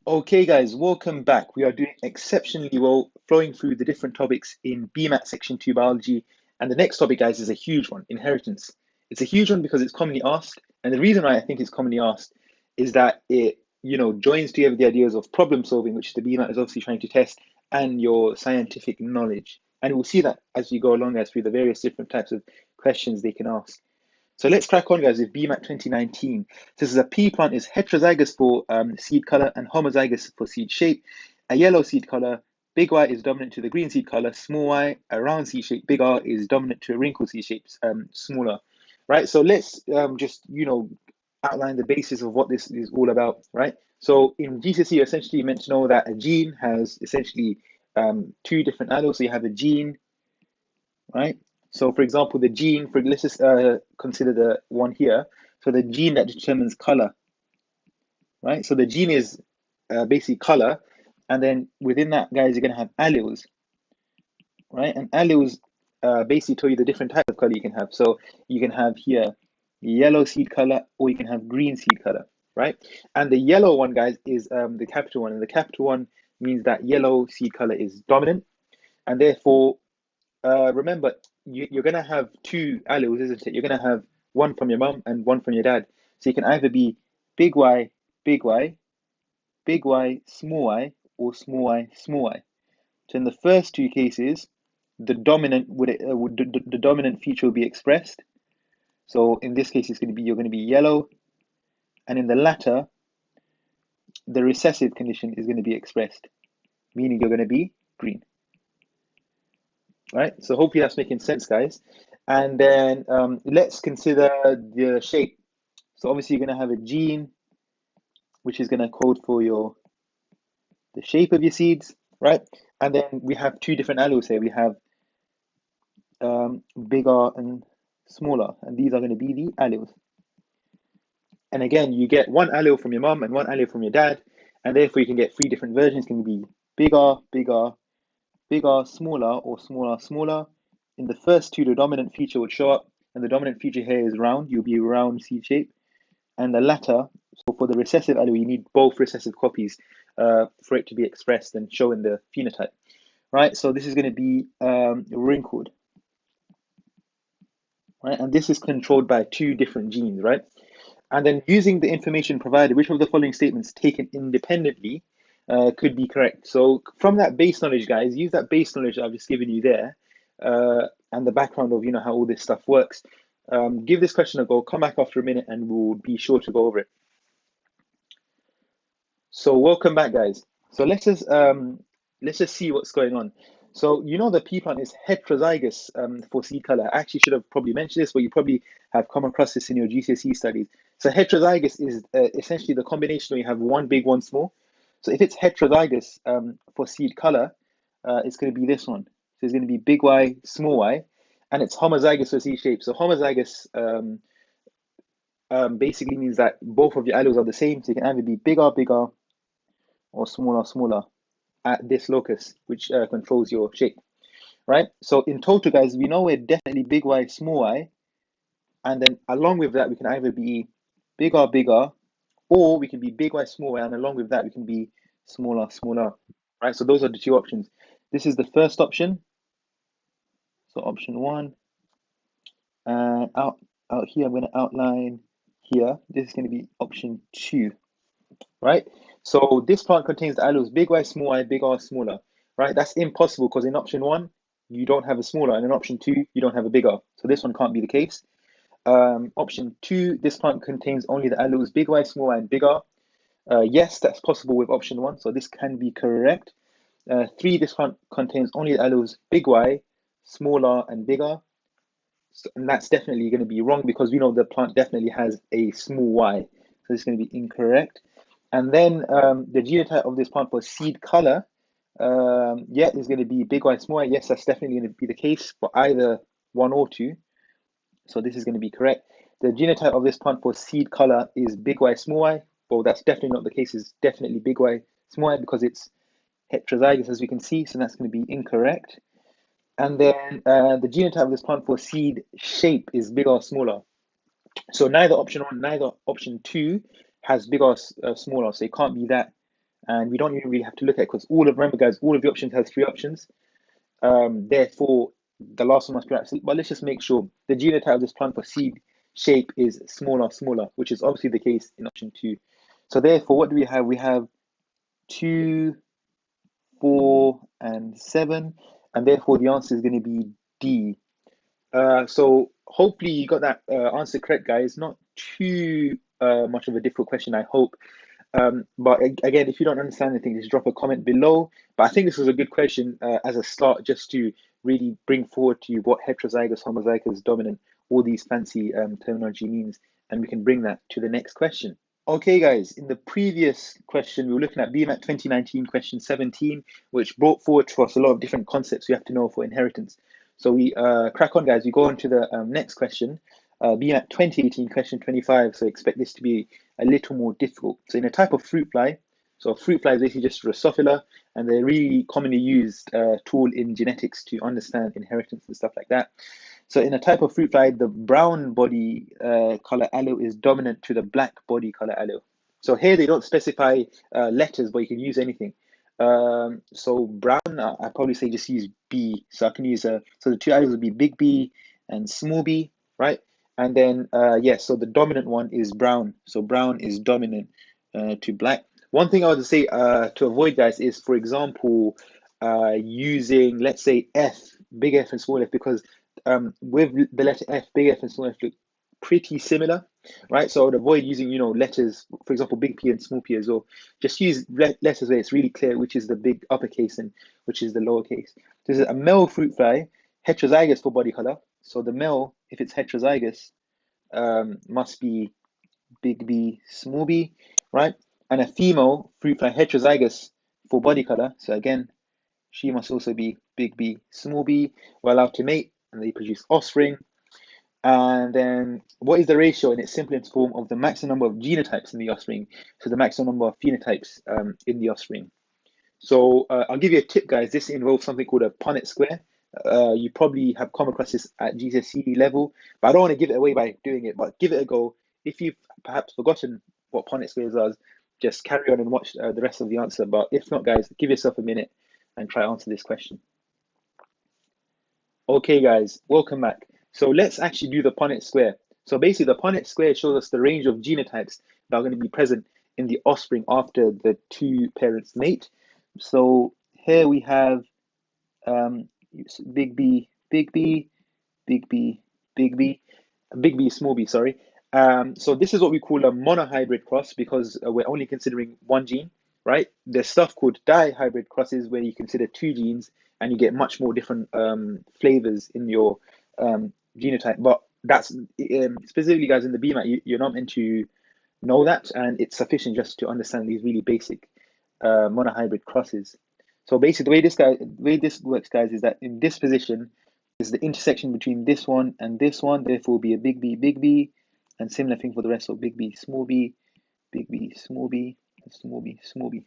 Okay, guys, welcome back. We are doing exceptionally well, flowing through the different topics in BMAT Section 2 biology. And the next topic, guys, is a huge one, inheritance. It's a huge one because it's commonly asked. And the reason why I think it's commonly asked is that it joins together the ideas of problem solving, which the BMAT is obviously trying to test, and your scientific knowledge. And we'll see that as you go along, as through the various different types of questions they can ask. So let's crack on, guys, with BMAT 2019. This is a pea plant is heterozygous for seed color and homozygous for seed shape. A yellow seed color, big Y is dominant to the green seed color, small y, a round seed shape, big R is dominant to a wrinkled seed shape, smaller. Right? So let's just outline the basis of what this is all about, right? So in GCSE, you're essentially meant to know that a gene has essentially two different alleles. So you have a gene, right? So, for example, the gene, let's just consider the one here. So, the gene that determines color, right? So, the gene is basically color. And then within that, guys, you're going to have alleles, right? And alleles basically tell you the different type of color you can have. So, you can have here yellow seed color, or you can have green seed color, right? And the yellow one, guys, is the capital one. And the capital one means that yellow seed color is dominant. And therefore, remember, you're going to have two alleles, isn't it? You're going to have one from your mum and one from your dad. So you can either be big Y, big Y, big Y, small y, or small y, small y. So in the first two cases, the dominant would the dominant feature will be expressed. So in this case, you're going to be yellow, and in the latter, the recessive condition is going to be expressed, meaning you're going to be green. Right? So hopefully that's making sense, guys. And then let's consider the shape. So obviously you're going to have a gene, which is going to code for the shape of your seeds, right? And then we have two different alleles here. We have bigger and smaller, and these are going to be the alleles. And again, you get one allele from your mom and one allele from your dad, and therefore you can get three different versions. It can be bigger, bigger, bigger, smaller, or smaller, smaller. In the first two, the dominant feature would show up, and the dominant feature here is round. You'll be round seed shape. And the latter, so for the recessive allele, you need both recessive copies for it to be expressed and show in the phenotype, right? So this is going to be wrinkled, right? And this is controlled by two different genes, right? And then using the information provided, which of the following statements taken independently could be correct? So from that base knowledge, guys, use that base knowledge I've just given you there and the background of how all this stuff works. Give this question a go. Come back after a minute, and we'll be sure to go over it. So welcome back, guys. So let's just see what's going on. So the pea plant is heterozygous for seed color. I actually should have probably mentioned this, but you probably have come across this in your GCSE studies. So heterozygous is essentially the combination where you have one big, one small. So if it's heterozygous for seed color, it's going to be this one. So it's going to be big Y, small y, and it's homozygous for seed shape. So homozygous basically means that both of your alleles are the same. So you can either be bigger, bigger, or smaller, smaller at this locus, which controls your shape, right? So in total, guys, we know we're definitely big Y, small y, and then along with that, we can either be bigger, bigger, or we can be big Y, small y, and along with that, we can be smaller, smaller, right? So those are the two options. This is the first option, so option one, and out here, I'm going to outline here. This is going to be option two, right? So this plant contains the alleles big Y, small y, big R, smaller, right? That's impossible because in option one, you don't have a smaller, and in option two, you don't have a bigger. So this one can't be the case. Option two, this plant contains only the alleles big Y, small y, and big R. Yes, that's possible with option one, so this can be correct. Three, this plant contains only the alleles big Y, smaller, and bigger. So, and that's definitely going to be wrong because we know the plant definitely has a small y. So it's going to be incorrect. And then the genotype of this plant for seed color, yeah, is going to be big Y, small y. Yes, that's definitely going to be the case for either one or two. So this is going to be correct. The genotype of this plant for seed color is big Y, small y. Well, that's definitely not the case. It's definitely big Y, small y because it's heterozygous, as we can see. So that's going to be incorrect. And then the genotype of this plant for seed shape is bigger or smaller. So neither option one, neither option two has bigger or smaller. So it can't be that and we don't even really have to look at it because remember guys, all of the options has three options. Therefore, the last one must be right. But let's just make sure the genotype of this plant for seed shape is smaller, which is obviously the case in option 2. So therefore, what do we have? We have 2, 4, and 7, and therefore the answer is going to be D. So hopefully you got that answer correct, guys. Not too much of a difficult question, I hope. But again, if you don't understand anything, just drop a comment below. But I think this was a good question as a start, just to really bring forward to you what heterozygous, homozygous, dominant, all these fancy terminology means, and we can bring that to the next question. Okay, guys, in the previous question, we were looking at BMAT 2019, question 17, which brought forward to us a lot of different concepts we have to know for inheritance. So we crack on, guys. We go on to the next question, BMAT 2018, question 25. So expect this to be a little more difficult. So in a type of fruit fly, so a fruit fly is basically just Drosophila, and they're really commonly used tool in genetics to understand inheritance and stuff like that. So in a type of fruit fly, the brown body color allele is dominant to the black body color allele. So here they don't specify letters, but you can use anything. So brown, I probably say just use B. So I can use so the two alleles would be big B and small b, right? And then yes, so the dominant one is brown. So brown is dominant to black. One thing I would say to avoid, guys, is, for example, using, let's say, F, big F and small f, because with the letter F, big F and small f look pretty similar, right? So I would avoid using, letters, for example, big P and small p as well. Just use letters where it's really clear which is the big uppercase and which is the lowercase. This is a male fruit fly, heterozygous for body color. So the male, if it's heterozygous, must be big B, small b, right? And a female fruit fly heterozygous for body color. So again, she must also be big B, small b. We're allowed to mate and they produce offspring. And then what is the ratio in its simplest form of the maximum number of genotypes in the offspring to the maximum number of phenotypes in the offspring? So I'll give you a tip, guys. This involves something called a Punnett square. You probably have come across this at GCSE level, but I don't want to give it away by doing it, but give it a go. If you've perhaps forgotten what Punnett squares are, just carry on and watch the rest of the answer. But if not, guys, give yourself a minute and try to answer this question. Okay, guys, welcome back. So let's actually do the Punnett square. So basically, the Punnett square shows us the range of genotypes that are going to be present in the offspring after the two parents mate. So here we have big B, big B, big B, big B, big B, small b, sorry. So this is what we call a monohybrid cross because we're only considering one gene, right? There's stuff called dihybrid crosses where you consider two genes and you get much more different flavors in your genotype. But that's specifically, guys, in the BMAT, you're not meant to know that, and it's sufficient just to understand these really basic monohybrid crosses. So basically, the way this works, guys, is that in this position is the intersection between this one and this one. Therefore, will be a big B, and similar thing for the rest of big B, small b, big B, small b, and small b, small b.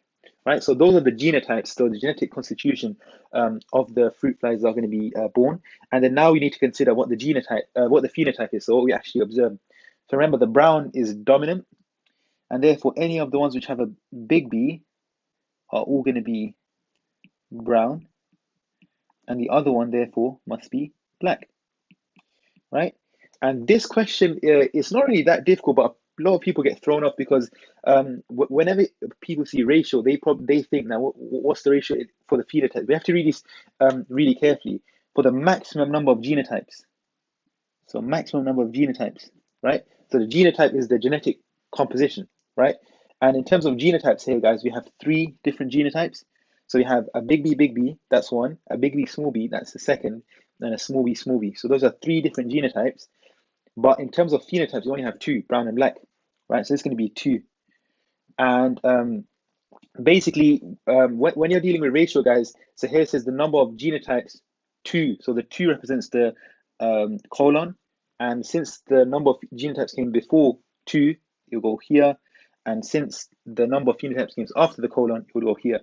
Right. So those are the genotypes. So the genetic constitution of the fruit flies are going to be born. And then now we need to consider what the phenotype is. So what we actually observe. So remember, the brown is dominant, and therefore any of the ones which have a big B are all going to be brown, and the other one therefore must be black, right? And this question is not really that difficult, but a lot of people get thrown off because whenever people see ratio, they think, now what's the ratio for the phenotype? We have to read this really carefully. For the maximum number of genotypes, so maximum number of genotypes, right? So the genotype is the genetic composition, right? And in terms of genotypes here, guys, we have three different genotypes. So we have a big B, that's one, a big B, small b, that's the second, and a small b. So those are three different genotypes. But in terms of phenotypes, we only have two, brown and black, right? So it's going to be two. And basically, when you're dealing with ratio, guys, so here it says the number of genotypes, two. So the two represents the colon. And since the number of genotypes came before two, you'll go here. And since the number of phenotypes came after the colon, it would go here.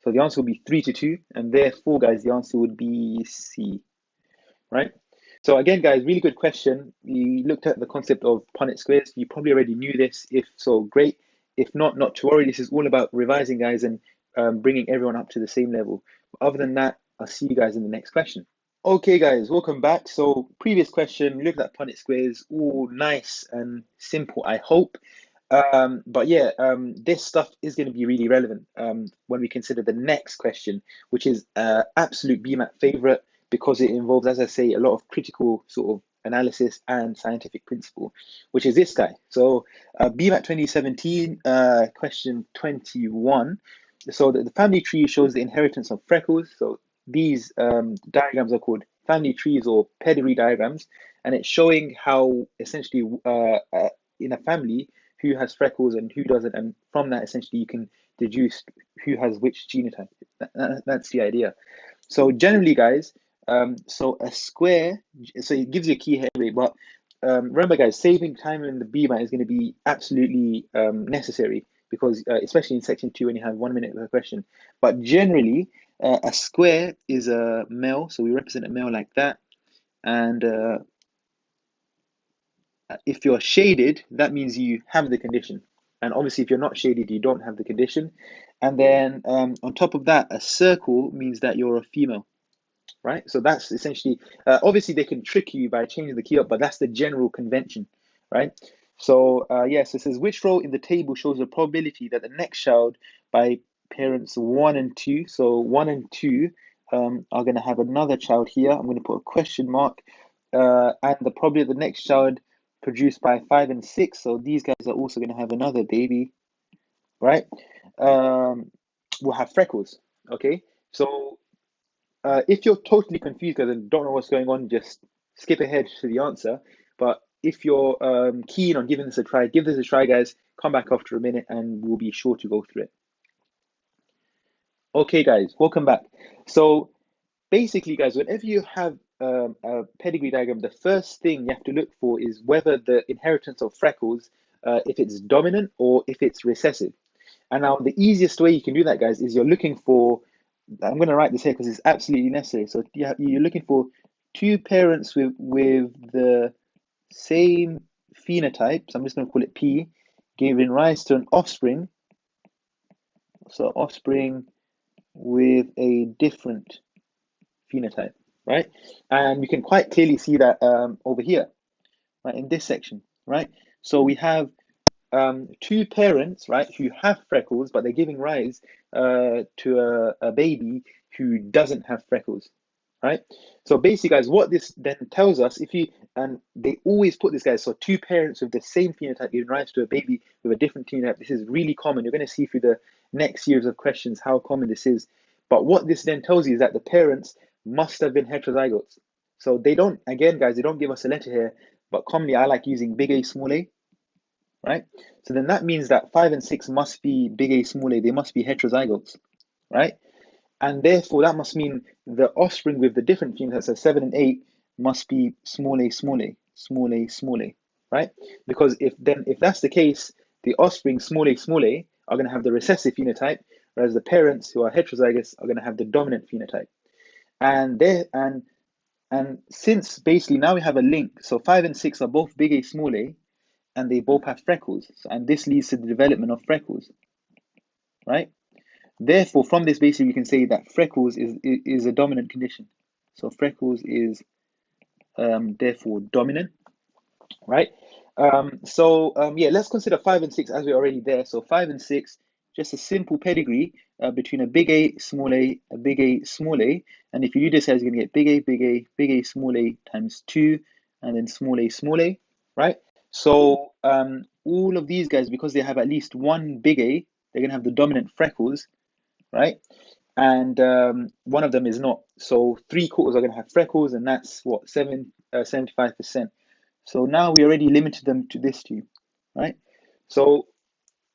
So the answer will be 3-2. And therefore, guys, the answer would be C, right? So again, guys, really good question. We looked at the concept of Punnett squares. You probably already knew this. If so, great. If not, not to worry. This is all about revising, guys, and bringing everyone up to the same level. Other than that, I'll see you guys in the next question. Okay, guys, welcome back. So, previous question, we looked at Punnett squares, all nice and simple, I hope. But yeah, this stuff is going to be really relevant when we consider the next question, which is absolute BMAT favorite because it involves, as I say, a lot of critical sort of analysis and scientific principle, which is this guy. So, BMAT 2017, question 21. So, the family tree shows the inheritance of freckles. So, these diagrams are called family trees or pedigree diagrams, and it's showing how essentially in a family who has freckles and who doesn't, and from that essentially you can deduce who has which genotype. That's the idea. So generally, guys, so a square, so it gives you a key here, but remember, guys, saving time in the BMAT is going to be absolutely necessary because, especially in section 2, when you have 1 minute per question. But generally, a square is a male, so we represent a male like that, and if you're shaded, that means you have the condition. And obviously, if you're not shaded, you don't have the condition. And then on top of that, a circle means that you're a female, right? So that's essentially, obviously, they can trick you by changing the key up, but that's the general convention, right? So, yes, it says which row in the table shows the probability that the next child by parents 1 and 2, so 1 and 2 are going to have another child here. I'm going to put a question mark. And the probability of the next child produced by 5 and 6, so these guys are also going to have another baby, right? Will have freckles, okay? So if you're totally confused guys and don't know what's going on, just skip ahead to the answer. But if you're keen on giving this a try, give this a try, guys. Come back after a minute and we'll be sure to go through it. Okay, guys, welcome back. So basically, guys, whenever you have a pedigree diagram, the first thing you have to look for is whether the inheritance of freckles, if it's dominant or if it's recessive. And now the easiest way you can do that, guys, is you're looking for, I'm going to write this here because it's absolutely necessary. So you're looking for two parents with the same phenotype. So I'm just going to call it P, giving rise to an offspring. So offspring with a different phenotype, right? And you can quite clearly see that over here, right, in this section, right? So we have two parents, right, who have freckles, but they're giving rise to a baby who doesn't have freckles, right? So basically, guys, what this then tells us, if you, and they always put this, guys, so two parents with the same phenotype giving rise to a baby with a different phenotype. This is really common. You're going to see through the next series of questions how common this is. But what this then tells you is that the parents must have been heterozygotes. So they don't, again, guys, they don't give us a letter here, but commonly I like using big A, small a, right? So then that means that 5 and 6 must be big A, small a. They must be heterozygotes, right? And therefore, that must mean the offspring with the different phenotypes, so 7 and 8, must be small a, small a, small a, small a, right? Because if that's the case, the offspring small a are going to have the recessive phenotype, whereas the parents who are heterozygous are going to have the dominant phenotype. And there and since basically now we have a link, so 5 and 6 are both big A, small a, and they both have freckles, and this leads to the development of freckles, right? Therefore, from this, basically, we can say that freckles is a dominant condition. So freckles is therefore dominant, right? Yeah, let's consider 5 and 6 as we're already there. So 5 and 6, just a simple pedigree between a big A, small a, a big A, small a. And if you do this, you're going to get big A, big A, big A, small a times 2, and then small a, right? So all of these guys, because they have at least one big A, they're going to have the dominant freckles, right? And one of them is not. So 3/4 are going to have freckles, and that's what, 75%. So now we already limited them to this two, right? So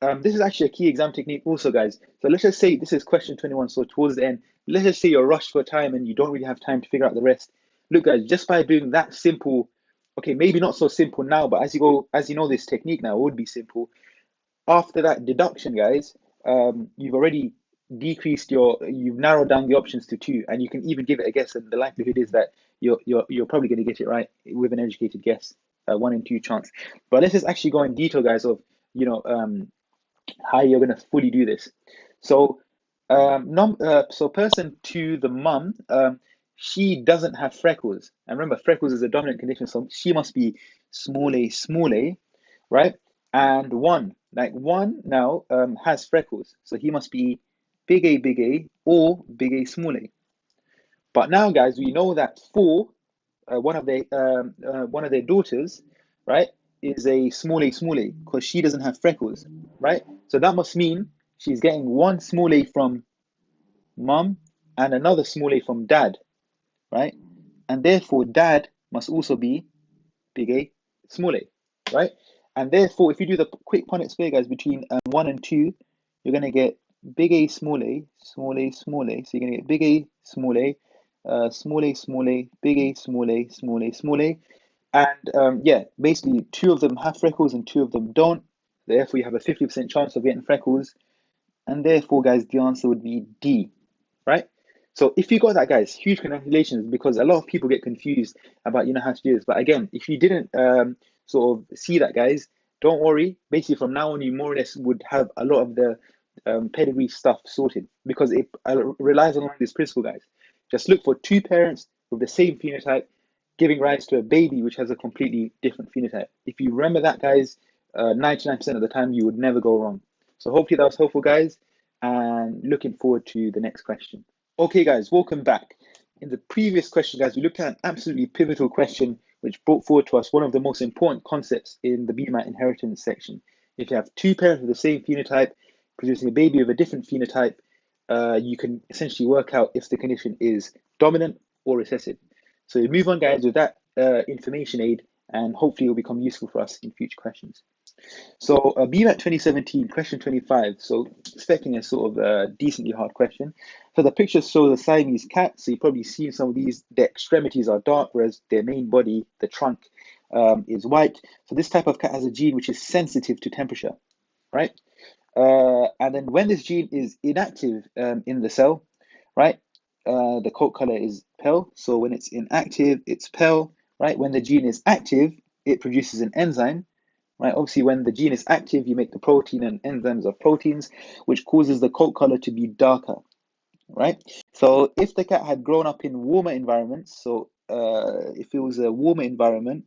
this is actually a key exam technique also, guys. So let's just say this is question 21, so towards the end, let's just say you're rushed for time and you don't really have time to figure out the rest. Look, guys, just by doing that simple, okay, maybe not so simple now, but as you go, as you know this technique now, it would be simple. After that deduction, guys, you've already you've narrowed down the options to two, and you can even give it a guess, and the likelihood is that you're probably going to get it right with an educated guess, 1 in 2 chance. But let's just actually go in detail, guys, of you know how you're going to fully do this. So, so person to the mum, she doesn't have freckles. And remember, freckles is a dominant condition, so she must be small a, right? And one now has freckles, so he must be big A, or big A small a. But now, guys, we know that four, one of their daughters, right, is a small a because she doesn't have freckles, right? So that must mean she's getting one small a from mum and another small a from dad, right? And therefore, dad must also be big A, small a, right? And therefore, if you do the quick Punnett square, guys, between 1 and 2, you're going to get big A, small a, small a, small a. So you're going to get big A, small a, big A, small a, small a, small a. And yeah, basically, two of them have freckles and two of them don't. Therefore, you have a 50% chance of getting freckles. And therefore, guys, the answer would be D, right? So if you got that, guys, huge congratulations, because a lot of people get confused about how to do this. But again, if you didn't sort of see that, guys, don't worry. Basically, from now on, you more or less would have a lot of the pedigree stuff sorted, because it relies on this principle, guys. Just look for two parents with the same phenotype giving rise to a baby which has a completely different phenotype. If you remember that, guys, 99% of the time you would never go wrong. So hopefully that was helpful, guys, and looking forward to the next question. Okay, guys, welcome back. In the previous question, guys, we looked at an absolutely pivotal question which brought forward to us one of the most important concepts in the BMAT inheritance section. If you have two parents with the same phenotype producing a baby with a different phenotype, you can essentially work out if the condition is dominant or recessive. So we move on, guys, with that information aid, and hopefully it will become useful for us in future questions. So BMAT 2017, question 25. So expecting a sort of decently hard question. So the picture shows a Siamese cat. So you've probably seen some of these. The extremities are dark, whereas their main body, the trunk, is white. So this type of cat has a gene which is sensitive to temperature, right? And then when this gene is inactive in the cell, right? The coat color is pale. So when it's inactive, it's pale, right? When the gene is active, it produces an enzyme, right? Obviously, when the gene is active, you make the protein and enzymes of proteins, which causes the coat color to be darker, right? So if the cat had grown up in warmer environments, so if it was a warmer environment,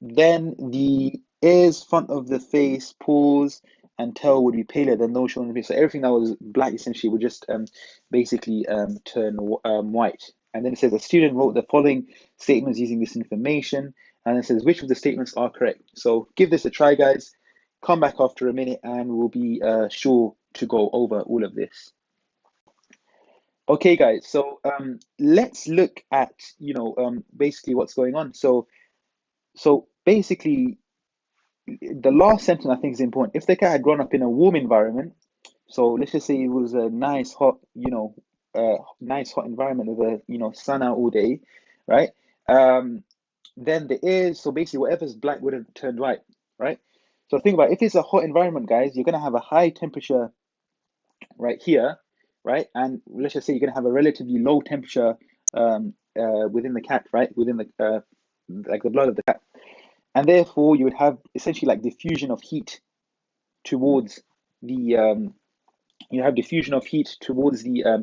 then the ears, front of the face, paws, and tail would be paler than those shown in the face. So everything that was black essentially would just basically turn white. And then it says a student wrote the following statements using this information. And it says which of the statements are correct. So give this a try, guys. Come back after a minute and we'll be sure to go over all of this. Okay, guys. So let's look at basically what's going on. So basically, the last sentence I think is important. If the cat had grown up in a warm environment, so let's just say it was a nice hot, nice hot environment with a sun out all day, right? Then the ears, so basically whatever's black would have turned white, right? So think about it. If it's a hot environment, guys, you're gonna have a high temperature right here, right? And let's just say you're gonna have a relatively low temperature within the cat, right? Within the like the blood of the cat. And therefore you would have essentially like diffusion of heat towards the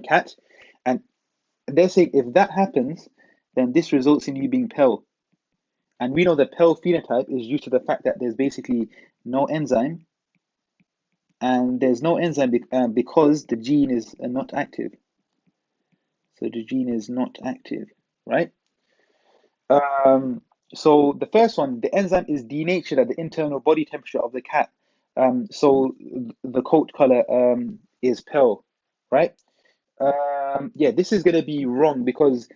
cat. And they're saying if that happens, then this results in you being pale. And we know the pale phenotype is due to the fact that there's basically no enzyme, and there's no enzyme because the gene is not active. So the gene is not active, right? So the first one, the enzyme is denatured at the internal body temperature of the cat. So the coat color is pale, right? Yeah, this is going to be wrong because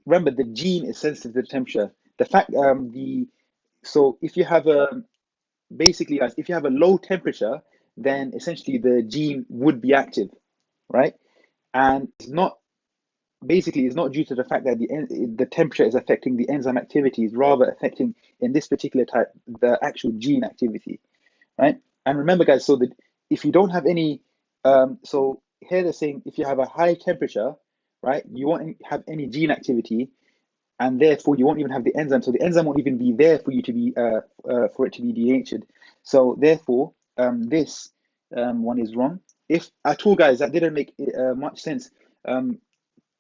remember the gene is sensitive to the temperature. The fact so if you have a basically guys, if you have a low temperature, then essentially the gene would be active, right? And it's not due to the fact that the temperature is affecting the enzyme activity, it's rather affecting in this particular type the actual gene activity, right? And remember, guys, so that if you don't have any, so here they're saying if you have a high temperature, right, you won't have any gene activity, and therefore you won't even have the enzyme. So the enzyme won't even be there for you to be for it to be denatured. So therefore, this one is wrong. If at all, guys, that didn't make much sense,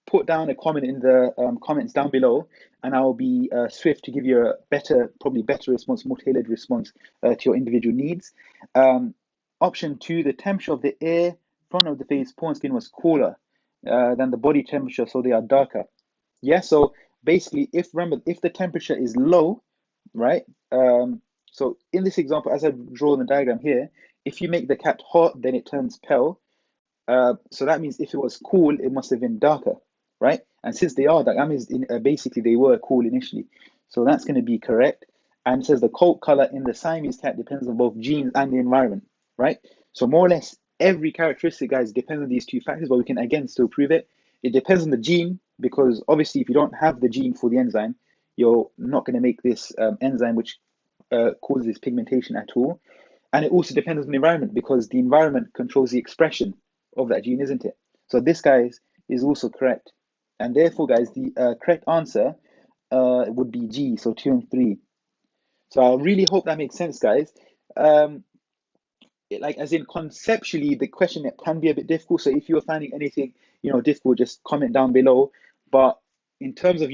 put down a comment in the comments down below, and I'll be swift to give you a better, probably better response, more tailored response to your individual needs. Option 2, the temperature of the air front of the face, pore and skin was cooler than the body temperature, so they are darker. Yeah, so basically, if remember, if the temperature is low, right? So in this example, as I draw in the diagram here, if you make the cat hot, then it turns pale. So that means if it was cool, it must have been darker, right? And since they are dark, that means basically they were cool initially. So that's going to be correct. And it says the coat color in the Siamese cat depends on both genes and the environment, right? So more or less every characteristic, guys, depends on these two factors, but we can again still prove it. It depends on the gene because obviously if you don't have the gene for the enzyme, you're not going to make this enzyme which causes pigmentation at all. And it also depends on the environment because the environment controls the expression of that gene, isn't it? So this, guys, is also correct. And therefore, guys, the correct answer would be G, so 2 and 3. So I really hope that makes sense, guys. Like as in conceptually, the question can be a bit difficult. So if you're finding anything, difficult, just comment down below. But in terms of,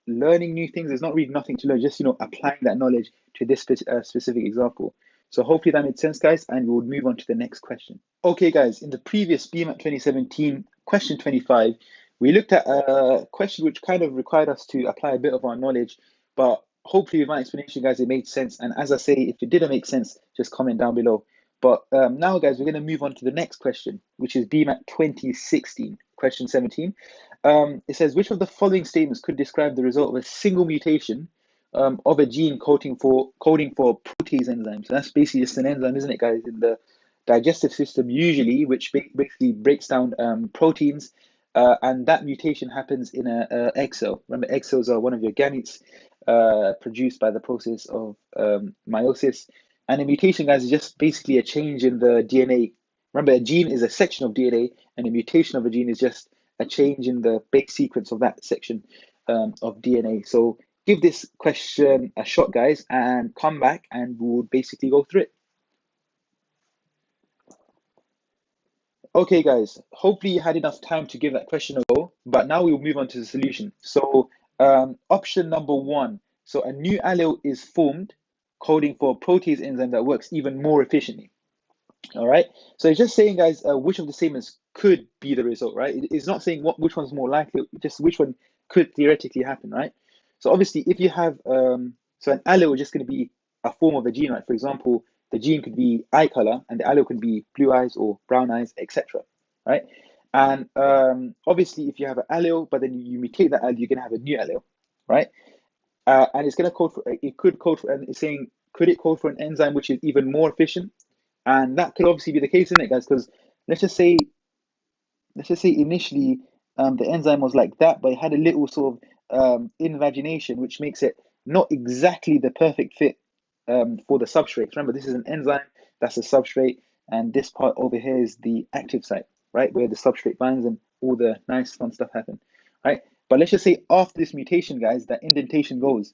learning new things, there's not really nothing to learn, just, applying that knowledge to this specific example. So hopefully that made sense, guys, and we'll move on to the next question. Okay, guys, in the previous BMAT 2017, question 25, we looked at a question which kind of required us to apply a bit of our knowledge, but hopefully with my explanation, guys, it made sense. And as I say, if it didn't make sense, just comment down below. But now, guys, we're going to move on to the next question, which is BMAT 2016, question 17. It says, which of the following statements could describe the result of a single mutation of a gene coding for protease enzyme? So that's basically just an enzyme, isn't it, guys, in the digestive system usually, which basically breaks down proteins, and that mutation happens in a egg cell. Remember, egg cells are one of your gametes produced by the process of meiosis. And a mutation, guys, is just basically a change in the DNA. Remember, a gene is a section of DNA, and a mutation of a gene is just a change in the base sequence of that section of DNA. So give this question a shot, guys, and come back and we'll basically go through it. Okay, guys, hopefully you had enough time to give that question a go, but now we'll move on to the solution. So option number 1, so a new allele is formed coding for a protease enzyme that works even more efficiently. All right, so it's just saying, guys, which of the statements could be the result, right? It's not saying which one's more likely, just which one could theoretically happen, right? So obviously, if you have, so an allele is just going to be a form of a gene, right? For example, the gene could be eye color, and the allele could be blue eyes or brown eyes, etc., right? And obviously, if you have an allele, but then you mutate that allele, you're going to have a new allele, right? And it's going to code for, it could code for, and it's saying, could it code for an enzyme which is even more efficient? And that could obviously be the case, isn't it, guys? Because let's just say initially the enzyme was like that, but it had a little sort of invagination, which makes it not exactly the perfect fit for the substrate. Remember, this is an enzyme, that's the substrate, and this part over here is the active site, right, where the substrate binds and all the nice fun stuff happen, right? But let's just say after this mutation, guys, that indentation goes.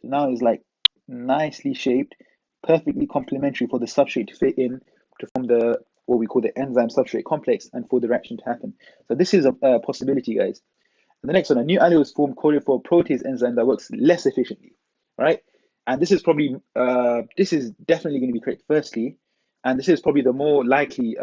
So now it's like nicely shaped, perfectly complementary for the substrate to fit in to form the what we call the enzyme substrate complex and for the reaction to happen. So this is a possibility, guys. And the next one, a new allele is formed coded for a protease enzyme that works less efficiently, right? And this is probably this is definitely going to be correct firstly, and this is probably the more likely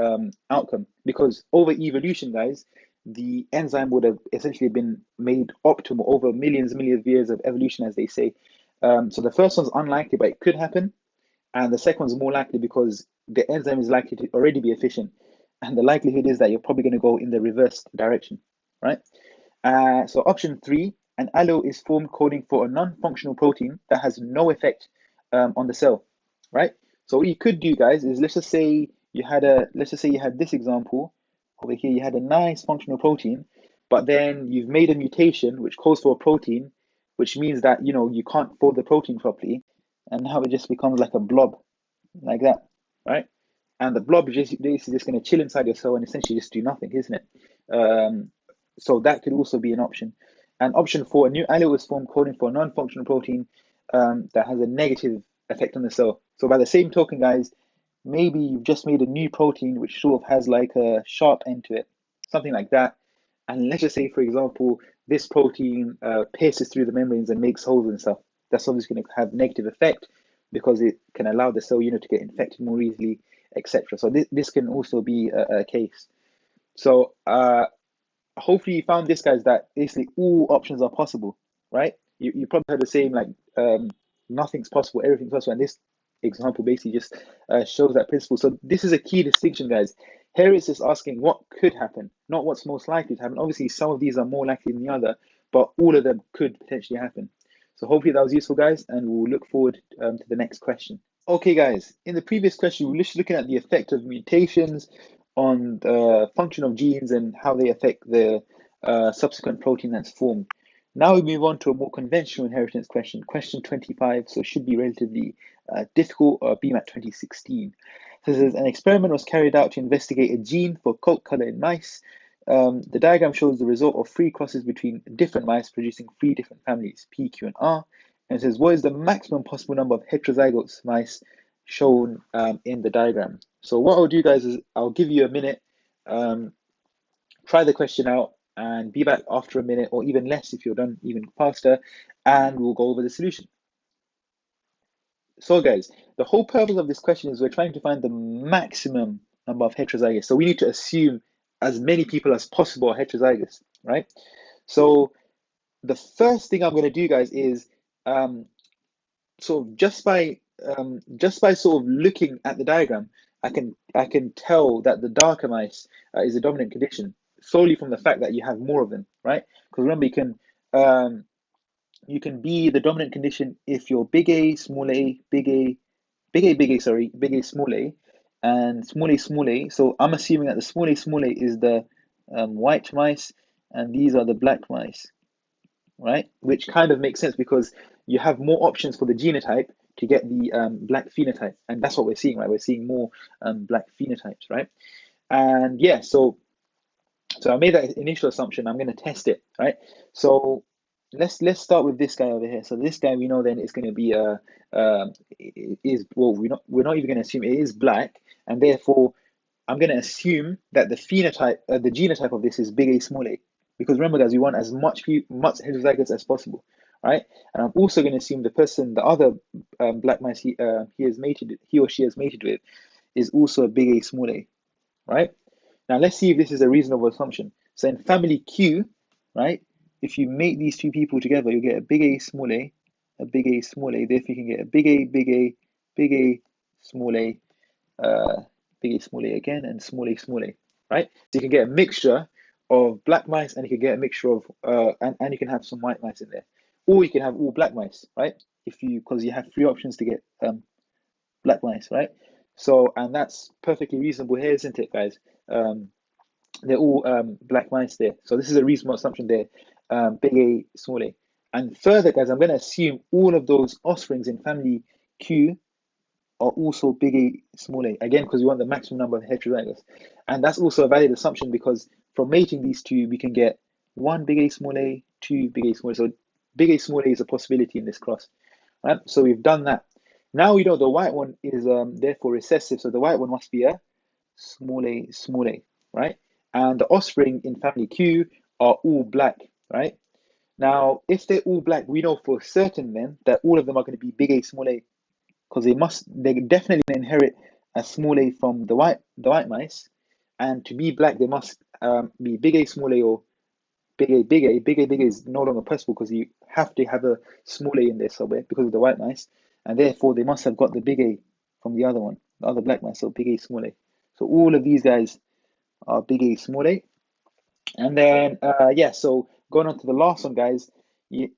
outcome because over evolution, guys, the enzyme would have essentially been made optimal over millions of years of evolution, as they say. So the first one's unlikely, but it could happen. And the second one's more likely because the enzyme is likely to already be efficient. And the likelihood is that you're probably going to go in the reverse direction, right? So option 3, an allele is formed coding for a non-functional protein that has no effect on the cell, right? So what you could do, guys, is let's just say you had this example over here. You had a nice functional protein, but then you've made a mutation which calls for a protein, which means that you can't fold the protein properly, and now it just becomes like a blob, like that, right? And the blob is just basically just going to chill inside your cell and essentially just do nothing, isn't it? So that could also be an option. And option 4, a new allele is formed coding for a non-functional protein that has a negative effect on the cell. So by the same token, guys, maybe you've just made a new protein which sort of has like a sharp end to it, something like that. And let's just say, for example, this protein pierces through the membranes and makes holes and stuff. That's obviously going to have negative effect because it can allow the cell unit to get infected more easily, etc. So this can also be a case. So hopefully you found this, guys, that basically all options are possible, right? You probably heard the same, like nothing's possible, everything's possible, and this example basically just shows that principle. So this is a key distinction, guys. Here it's just asking what could happen, not what's most likely to happen. Obviously, some of these are more likely than the other, but all of them could potentially happen. So hopefully that was useful, guys, and we'll look forward to the next question. Okay, guys, in the previous question, we were just looking at the effect of mutations on the function of genes and how they affect the subsequent protein that's formed. Now we move on to a more conventional inheritance question, question 25, so it should be relatively difficult, BMAT 2016. So it says, an experiment was carried out to investigate a gene for coat color in mice. The diagram shows the result of three crosses between different mice producing three different families, P, Q, and R. And it says, what is the maximum possible number of heterozygotes mice shown in the diagram? So what I'll do, guys, is I'll give you a minute, try the question out, and be back after a minute or even less if you're done even faster, and we'll go over the solution. So, guys, the whole purpose of this question is we're trying to find the maximum number of heterozygotes. So we need to assume as many people as possible are heterozygous, right? So the first thing I'm going to do, guys, is sort of just by sort of looking at the diagram, I can tell that the darker mice is a dominant condition solely from the fact that you have more of them, right? Because remember, you can be the dominant condition if you're big A, small a, big A, sorry, big A, and small a. So I'm assuming that the small a is the white mice, and these are the black mice, right? Which kind of makes sense because you have more options for the genotype to get the black phenotype, and that's what we're seeing, right? We're seeing more black phenotypes, right? And yeah, so I made that initial assumption. I'm going to test it, right? So let's start with this guy over here. So this guy we know then is going to be is well we're not even going to assume it is black, and therefore I'm going to assume that the phenotype, the genotype of this is big A, small a, because remember, guys, we want as much heterozygotes as possible, right? And I'm also going to assume the person, the other black mice he or she has mated with, is also a big A, small a, right? Now let's see if this is a reasonable assumption. So in family Q, right, if you mate these two people together, you'll get a big A, small a, a big A, small a. Therefore, you can get a big A, big A, big A, small a, big A, small a again, and small a, right? So you can get a mixture of black mice, and you can get a mixture of, and you can have some white mice in there. Or you can have all black mice, right? Because you have three options to get black mice, right? So, and that's perfectly reasonable here, isn't it, guys? They're all black mice there. So this is a reasonable assumption there, big A, small a. And further, guys, I'm going to assume all of those offsprings in family Q are also big A, small a, again, because we want the maximum number of heterozygotes. And that's also a valid assumption because from mating these two, we can get one big A, small a, two big A, small a. So big A, small a is a possibility in this cross, right? So we've done that. Now we know the white one is therefore recessive, so the white one must be a small a, right? And the offspring in family Q are all black, right? Now, if they're all black, we know for certain then that all of them are going to be big A, small a, because they're definitely going to inherit a small a from the white mice, and to be black, they must be big A, small a, or big A, big A. Big A, big A is no longer possible because you have to have a small a in there somewhere because of the white mice, and therefore they must have got the big A from the other one, the other black mice, so big A, small a. So all of these guys are big A, small a. And then, yeah, so going on to the last one, guys, you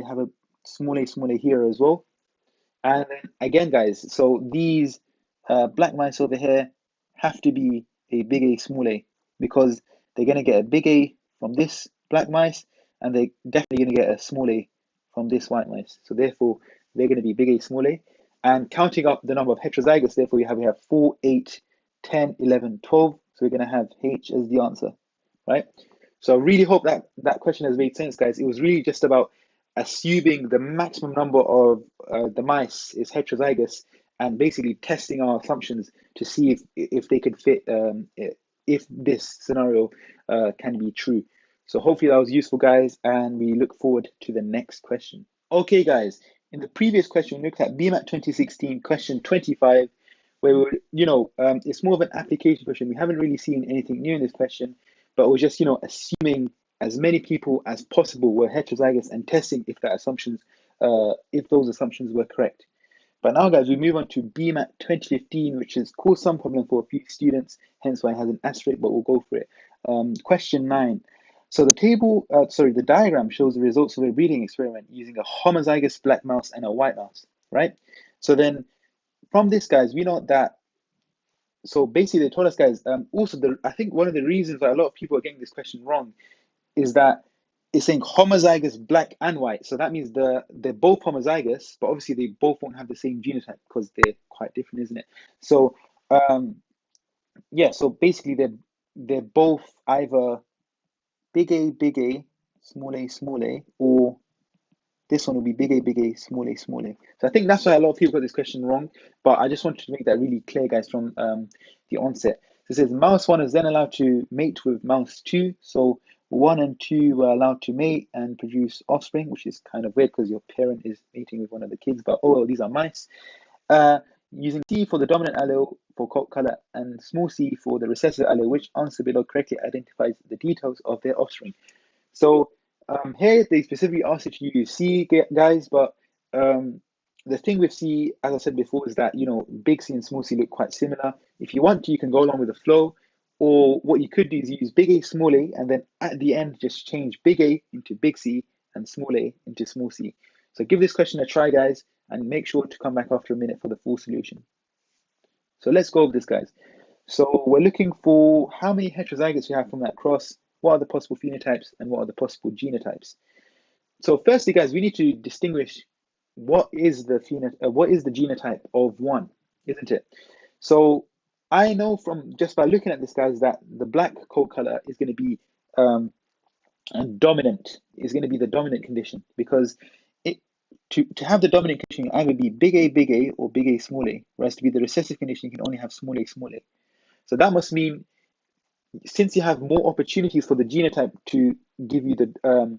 have a small a here as well. And then again, guys, so these black mice over here have to be a big A, small a, because they're going to get a big A from this black mice, and they're definitely going to get a small a from this white mice. So therefore, they're going to be big A, small a. And counting up the number of heterozygotes, therefore, we have 4, 8, 10, 11, 12. So we're going to have H as the answer, right? So I really hope that that question has made sense, guys. It was really just about assuming the maximum number of the mice is heterozygous and basically testing our assumptions to see if they could fit, if this scenario can be true. So hopefully that was useful, guys, and we look forward to the next question. Okay, guys, in the previous question, we looked at BMAT 2016, question 25, where we were, it's more of an application question. We haven't really seen anything new in this question, but we're just, assuming as many people as possible were heterozygous and testing if those assumptions were correct. But now, guys, we move on to BMAT 2015, which has caused some problem for a few students, hence why it has an asterisk, but we'll go for it. Question 9. So the diagram shows the results of a breeding experiment using a homozygous black mouse and a white mouse, right? So then from this, guys, we know that, so basically they told us, guys, I think one of the reasons that a lot of people are getting this question wrong is that it's saying homozygous black and white. So that means they're both homozygous, but obviously they both won't have the same genotype because they're quite different, isn't it? So so basically they're both either big A, small a, or this one will be big A, small a, small a. So I think that's why a lot of people got this question wrong, but I just wanted to make that really clear, guys, from the onset. So it says mouse 1 is then allowed to mate with mouse 2. So 1 and 2 were allowed to mate and produce offspring, which is kind of weird because your parent is mating with one of the kids, but oh, well, these are mice. Using C for the dominant allele for coat color and small c for the recessive allele, which answer below correctly identifies the details of their offspring. So here they specifically asked you to use C, guys, but the thing with C, as I said before, is that big C and small c look quite similar. If you want to, you can go along with the flow, or what you could do is use big A, small a, and then at the end just change big A into big C and small a into small c. So give this question a try, guys, and make sure to come back after a minute for the full solution. So let's go over this, guys. So we're looking for how many heterozygotes you have from that cross, what are the possible phenotypes, and what are the possible genotypes. So firstly, guys, we need to distinguish what is the genotype of 1, isn't it? So I know from just by looking at this, guys, that the black coat color is going to be dominant, is going to be the dominant condition, because to have the dominant condition, either be big A, or big A, small a, whereas to be the recessive condition, you can only have small a, small a. So that must mean, since you have more opportunities for the genotype to give you the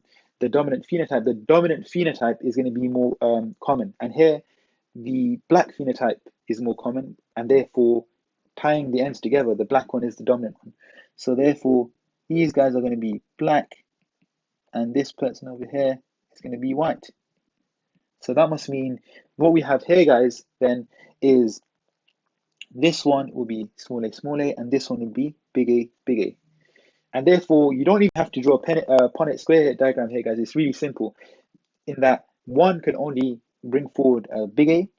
dominant phenotype is going to be more common. And here, the black phenotype is more common, and therefore, tying the ends together, the black one is the dominant one. So therefore, these guys are going to be black, and this person over here is going to be white. So that must mean what we have here, guys, then is this one will be small a, and this one will be big A. And therefore, you don't even have to draw a Punnett square diagram here, guys. It's really simple in that 1 can only bring forward a big A,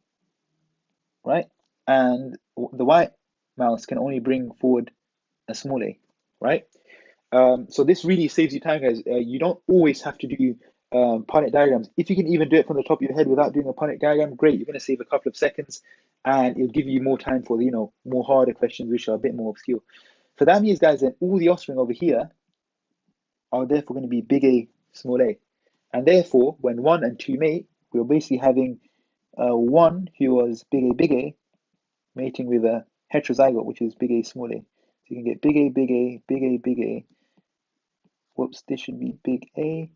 right? And the white mouse can only bring forward a small a, right? So this really saves you time, guys. You don't always have to do Punnett diagrams. If you can even do it from the top of your head without doing a Punnett diagram, great. You're going to save a couple of seconds, and it'll give you more time for the more harder questions, which are a bit more obscure. So that means, guys, that all the offspring over here are therefore going to be big A, small a. And therefore, when 1 and 2 mate, we're basically having 1 who was big A, mating with a heterozygote, which is big A, small a. So you can get big A. Whoops, this should be big A,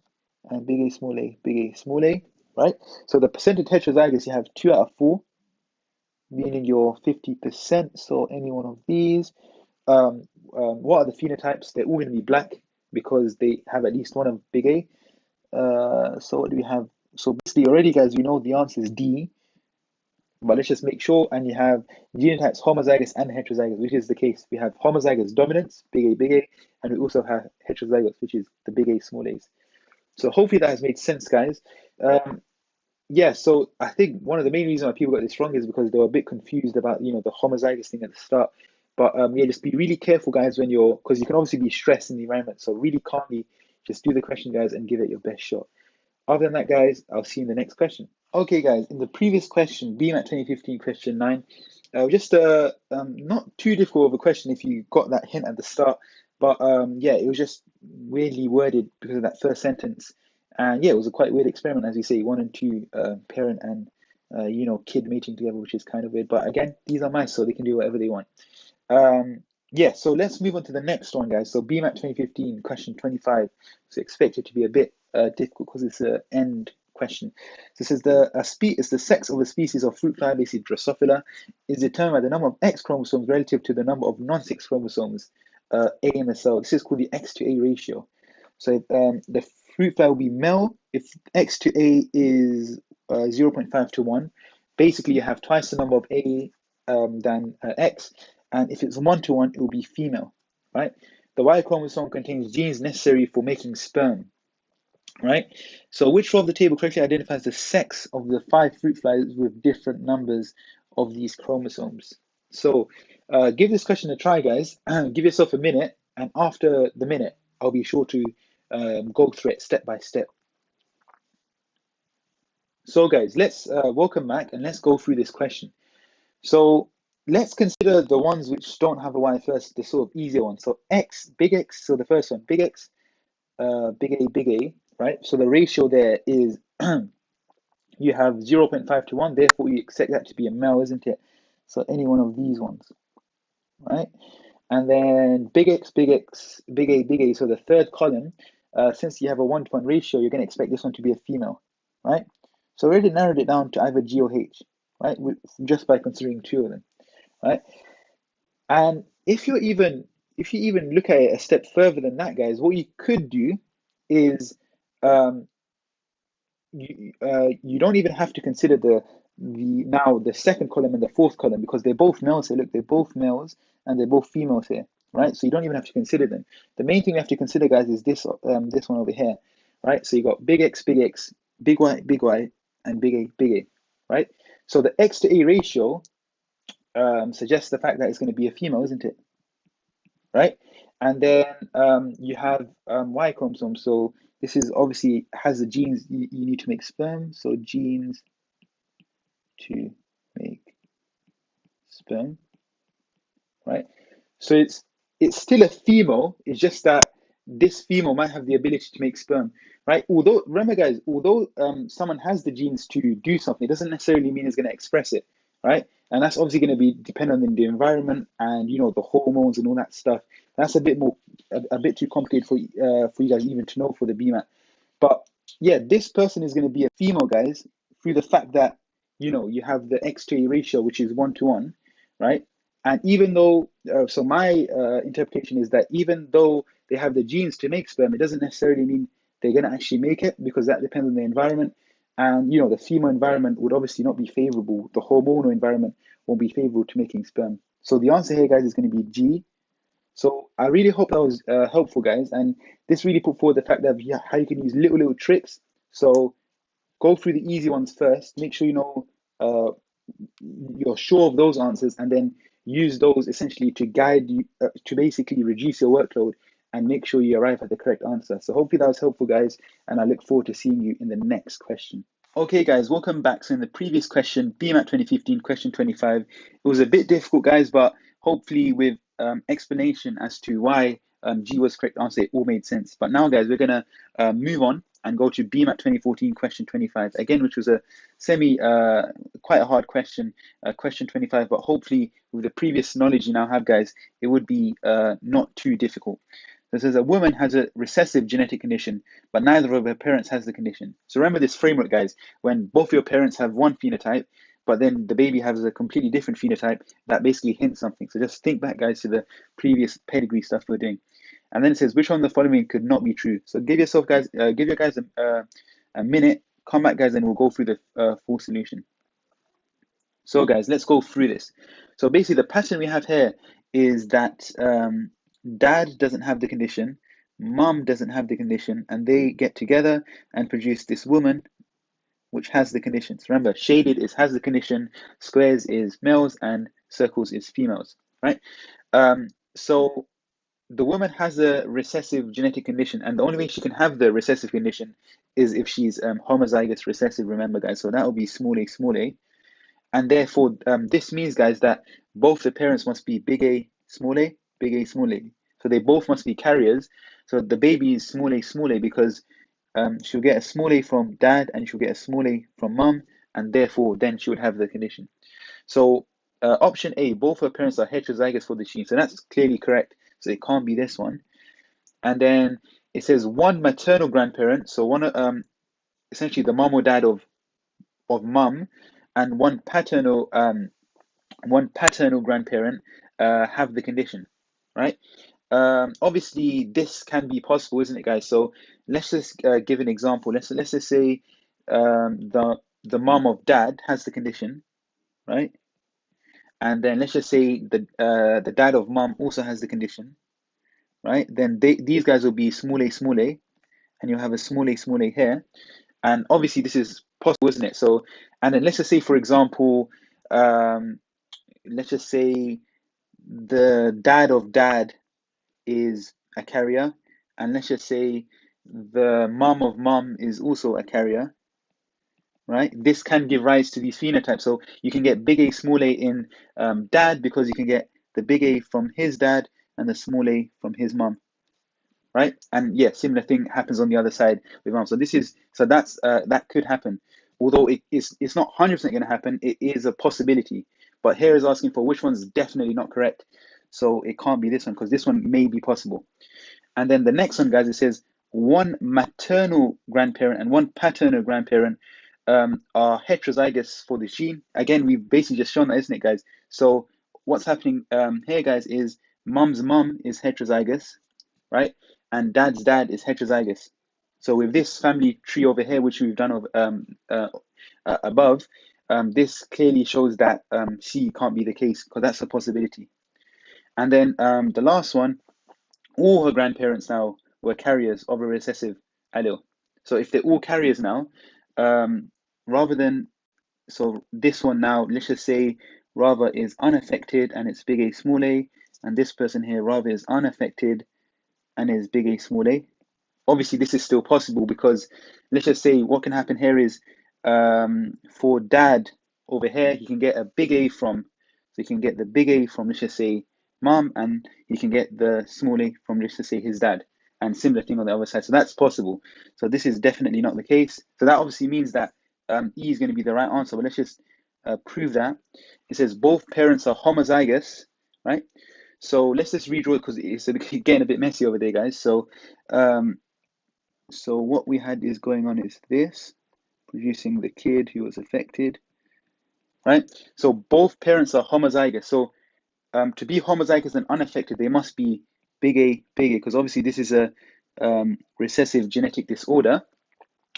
and big A, small a, right? So the percentage heterozygous, you have 2 out of 4, meaning you're 50%. So any one of these. What are the phenotypes? They're all going to be black because they have at least one of big A. So what do we have? So basically already, guys, we know the answer is D, but let's just make sure. And you have genotypes homozygous and heterozygous, which is the case. We have homozygous dominance, big A, and we also have heterozygous, which is the big A, small a's. So hopefully that has made sense, guys. So I think one of the main reasons why people got this wrong is because they were a bit confused about the homozygous thing at the start. But just be really careful, guys, because you can obviously be stressed in the environment. So really calmly, just do the question, guys, and give it your best shot. Other than that, guys, I'll see you in the next question. Okay, guys, in the previous question, BMAT 2015, question 9, just not too difficult of a question if you got that hint at the start. But it was just weirdly worded because of that first sentence. And it was a quite weird experiment, as we say, 1 and 2, parent and kid mating together, which is kind of weird. But again, these are mice, so they can do whatever they want. Yeah, so let's move on to the next one, guys. So BMAT 2015, question 25. So expect it to be a bit difficult because it's an end question. So it says the sex of a species of fruit fly, basically Drosophila, is determined by the number of X chromosomes relative to the number of non-sex chromosomes, A in the cell. This is called the X to A ratio. So the fruit fly will be male if X to A is 0.5 to 1. Basically, you have twice the number of A than X. And if it's 1 to 1, it will be female, right? The Y chromosome contains genes necessary for making sperm, right? So which row of the table correctly identifies the sex of the 5 fruit flies with different numbers of these chromosomes? So give this question a try, guys. Give yourself a minute, and after the minute, I'll be sure to go through it step by step. So guys, let's welcome back and let's go through this question. So let's consider the ones which don't have a Y first, the sort of easier ones. So X, big X, so the first one, big X, big A, right? So the ratio there is you have 0.5 to 1, therefore you expect that to be a male, isn't it? So any one of these ones, right? And then big X, big A. So the third column, since you have a 1-to-1 ratio, you're going to expect this one to be a female, right? So we already narrowed it down to either G or H, right? Just by considering two of them, right? And if you even look at it a step further than that, guys, what you could do is um, you don't even have to consider the second column and the fourth column because they're both males here. Look, they're both males and they're both females here, right? So you don't even have to consider them. The main thing we have to consider, guys, is this one over here, right? So you got big X, big Y, and big A, right? So the X to A ratio suggests the fact that it's going to be a female, isn't it? Right? And then you have Y chromosome. So this is obviously has the genes you need to make sperm. So genes to make sperm, right? So it's still a female. It's just that this female might have the ability to make sperm, right? Although remember, guys, although someone has the genes to do something, it doesn't necessarily mean it's going to express it, right? And that's obviously going to be dependent on the environment and the hormones and all that stuff. That's a bit too complicated for you guys even to know for the BMAT. But yeah, this person is going to be a female, guys, through the fact that you have the X to A ratio, which is 1 to 1, right? And even though, so my interpretation is that even though they have the genes to make sperm, it doesn't necessarily mean they're going to actually make it because that depends on the environment. And the female environment would obviously not be favorable. The hormonal environment won't be favorable to making sperm. So the answer here, guys, is going to be G. So I really hope that was helpful, guys. And this really put forward the fact that how you can use little tricks. So go through the easy ones first. Make sure you're sure of those answers, and then use those essentially to guide you to basically reduce your workload and make sure you arrive at the correct answer. So hopefully that was helpful, guys, and I look forward to seeing you in the next question. Okay, guys, welcome back. So in the previous question, BMAT 2015, question 25, it was a bit difficult, guys, but hopefully with explanation as to why G was correct answer, it all made sense. But now, guys, we're going to move on and go to BMAT 2014, question 25, again, which was a quite a hard question, question 25, but hopefully with the previous knowledge you now have, guys, it would be not too difficult. It says a woman has a recessive genetic condition, but neither of her parents has the condition. So remember this framework, guys. When both your parents have one phenotype, but then the baby has a completely different phenotype, that basically hints something. So just think back, guys, to the previous pedigree stuff we're doing. And then it says, which one of the following could not be true? So give your guys a minute. Come back, guys, and we'll go through the full solution. So, guys, let's go through this. So basically, the pattern we have here is that dad doesn't have the condition, mom doesn't have the condition, and they get together and produce this woman which has the conditions. Remember, shaded is has the condition, squares is males, and circles is females, right? So the woman has a recessive genetic condition, and the only way she can have the recessive condition is if she's homozygous recessive, remember, guys. So that will be small a. And therefore, this means, guys, that both the parents must be big A, small a, big A, small a. So they both must be carriers. So the baby is small a, because she'll get a small a from dad and she'll get a small a from mum, and therefore then she would have the condition. So option A, both her parents are heterozygous for the gene. So that's clearly correct. So it can't be this one. And then it says one maternal grandparent, so essentially the mom or dad of mum, and one paternal grandparent have the condition, right? Obviously, this can be possible, isn't it, guys? So let's just give an example. Let's just say the mom of dad has the condition, right? And then let's just say the dad of mom also has the condition, right? Then these guys will be small a, and you'll have a small a here. And obviously, this is possible, isn't it? So, and then let's just say, for example, um, let's just say the dad of dad is a carrier, and let's just say the mum of mum is also a carrier, right? This can give rise to these phenotypes. So you can get big A, small a in dad because you can get the big A from his dad and the small a from his mum, right? And yeah, similar thing happens on the other side with mum. So that could happen. Although it's not 100% going to happen, it is a possibility. But here is asking for which one's definitely not correct. So it can't be this one because this one may be possible. And then the next one, guys, it says one maternal grandparent and one paternal grandparent are heterozygous for the gene. Again, we've basically just shown that, isn't it, guys? So what's happening here, guys, is mum's mum is heterozygous, right? And dad's dad is heterozygous. So with this family tree over here, which we've done above, this clearly shows that C can't be the case because that's a possibility. And then the last one, all her grandparents now were carriers of a recessive allele. So if they're all carriers now, um, rather than, so this one now, let's just say Rava is unaffected and it's big A, small a, and this person here, Rava, is unaffected and is big A, small a. Obviously, this is still possible because let's just say what can happen here is for dad over here, he can get a big A from, so he can get the big A from, let's just say, mom, and he can get the small a from, let's just say, his dad. And similar thing on the other side. So that's possible. So this is definitely not the case. So that obviously means that E is going to be the right answer. But let's just prove that. It says both parents are homozygous, right? So let's just redraw it because it's getting a bit messy over there, guys. So what we had is going on is this, producing the kid who was affected, right? So both parents are homozygous. So to be homozygous and unaffected, they must be big A, because obviously this is a recessive genetic disorder,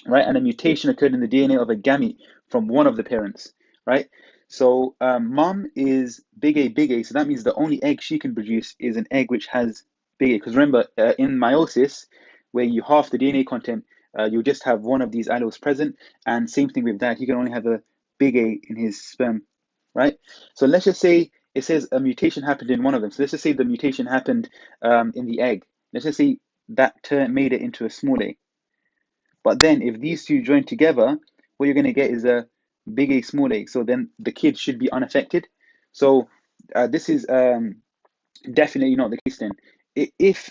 right? And a mutation occurred in the DNA of a gamete from one of the parents, right? So mom is big A, so that means the only egg she can produce is an egg which has big A. Because remember, in meiosis, where you half the DNA content, you'll just have one of these alleles present. And same thing with that, he can only have a big A in his sperm, right? So let's just say it says a mutation happened in one of them. So let's just say the mutation happened in the egg. Let's just say that made it into a small a. But then if these two join together, what you're going to get is a big A, small a. So then the kid should be unaffected. So this is definitely not the case then. If,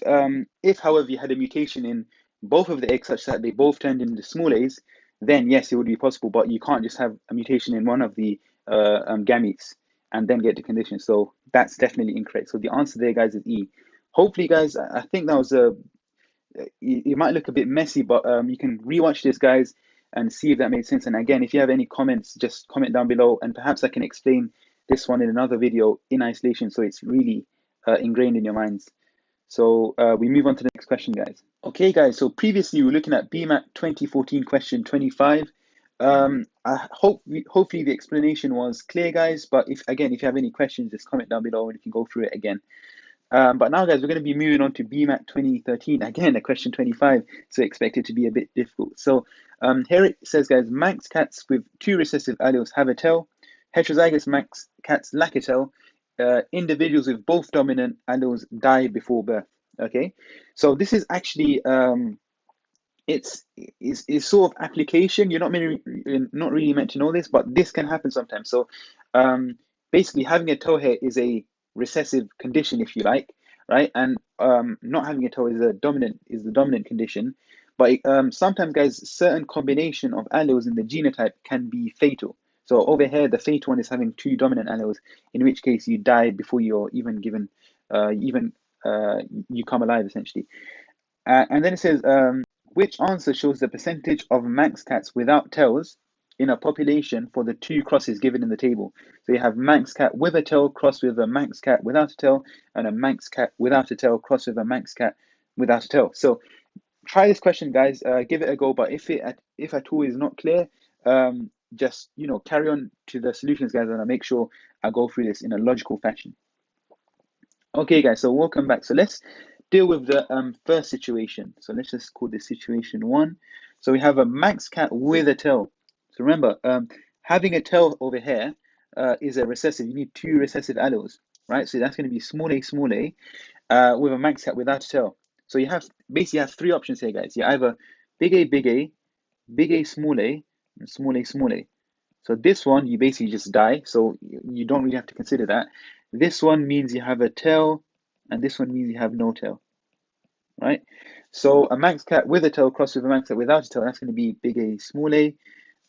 however, you had a mutation in both of the eggs such that they both turned into small A's, then yes, it would be possible. But you can't just have a mutation in one of the gametes and then get the condition. So that's definitely incorrect. So the answer there, guys, is E. Hopefully, guys, I think that was it might look a bit messy, but you can rewatch this, guys, and see if that made sense. And again, if you have any comments, just comment down below, and perhaps I can explain this one in another video in isolation, so it's really ingrained in your minds. So we move on to the next question, guys. Okay, guys, so previously we were looking at BMAT 2014 question 25. Hopefully the explanation was clear, guys, but if you have any questions, just comment down below and we can go through it again. But now, guys, we're going to be moving on to BMAT 2013. Again, a question 25, so expected to be a bit difficult. So here it says, guys, Manx cats with two recessive alleles have a tail. Heterozygous Manx cats lack a tail. Individuals with both dominant alleles die before birth. Okay, so this is actually it's sort of application. You're not really meant to know this, but this can happen sometimes. So basically, having a toe hair is a recessive condition, if you like, right? And not having a toe is the dominant condition. But sometimes, guys, certain combination of alleles in the genotype can be fatal. So over here, the fatal one is having two dominant alleles, in which case you die before you're even given, even you come alive essentially. And then it says, which answer shows the percentage of Manx cats without tails in a population for the two crosses given in the table? So you have Manx cat with a tail crossed with a Manx cat without a tail, and a Manx cat without a tail crossed with a Manx cat without a tail. So try this question, guys. Give it a go. But if at all is not clear, just carry on to the solutions, guys, and I'll make sure I go through this in a logical fashion. Okay, guys. So welcome back. So let's deal with the first situation. So let's just call this situation one. So we have a Manx cat with a tail. So remember, having a tail over here is a recessive. You need two recessive alleles, right? So that's going to be small a, with a Manx cat without a tail. So you have basically have three options here, guys. You either big A, big A, small a, and small a, small a. So this one, you basically just die. So you don't really have to consider that. This one means you have a tail, and this one means you have no tail, right? So a Manx cat with a tail crossed with a Manx cat without a tail, that's going to be big A, small a.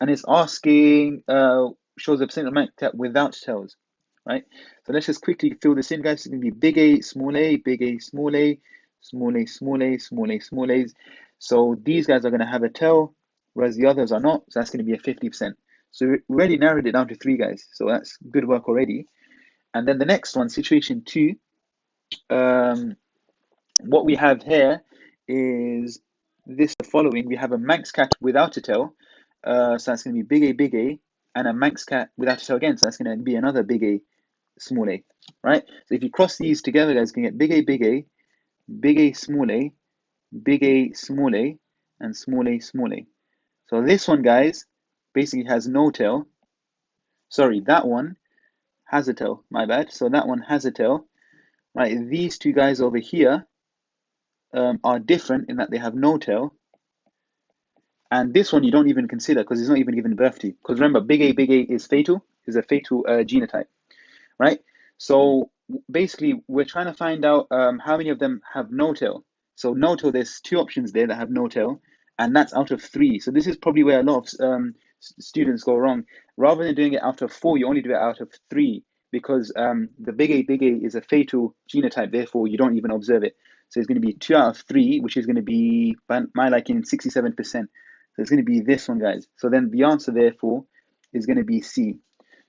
And it's asking, shows the percent of Manx cat without tails, right? So let's just quickly fill this in, guys. It's going to be big A, small a, big A, small a, small a, small a, small a, small a's. So these guys are going to have a tail, whereas the others are not. So that's going to be a 50%. So we already narrowed it down to three, guys. So that's good work already. And then the next one, situation two, what we have here is the following. We have a Manx cat without a tail. So that's going to be big A, and a Manx cat without a tail again. So that's going to be another big A, small a, right? So if you cross these together, guys, you can get big A, small a, big A, small a, and small a, small a. So this one, guys, basically has no tail. Sorry, that one has a tail. My bad. So that one has a tail. Right, these two guys over here are different in that they have no tail. And this one you don't even consider because it's not even given birth to. Because remember, big A is fatal, is a fatal genotype, right? So basically, we're trying to find out how many of them have no tail. So no tail, there's two options there that have no tail, and that's out of three. So this is probably where a lot of students go wrong. Rather than doing it out of four, you only do it out of three because the big A is a fatal genotype. Therefore, you don't even observe it. So it's going to be 2 out of 3, which is going to be, by my liking, 67%. So it's going to be this one, guys. So then the answer, therefore, is going to be C.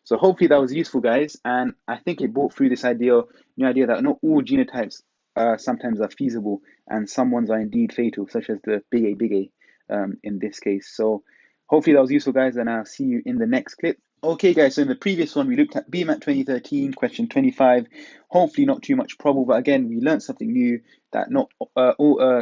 So hopefully that was useful, guys. And I think it brought through this new idea that not all genotypes sometimes are feasible, and some ones are indeed fatal, such as the big A in this case. So hopefully that was useful, guys, and I'll see you in the next clip. Okay, guys, so in the previous one, we looked at BMAT 2013, question 25. Hopefully not too much trouble, but again, we learned something new that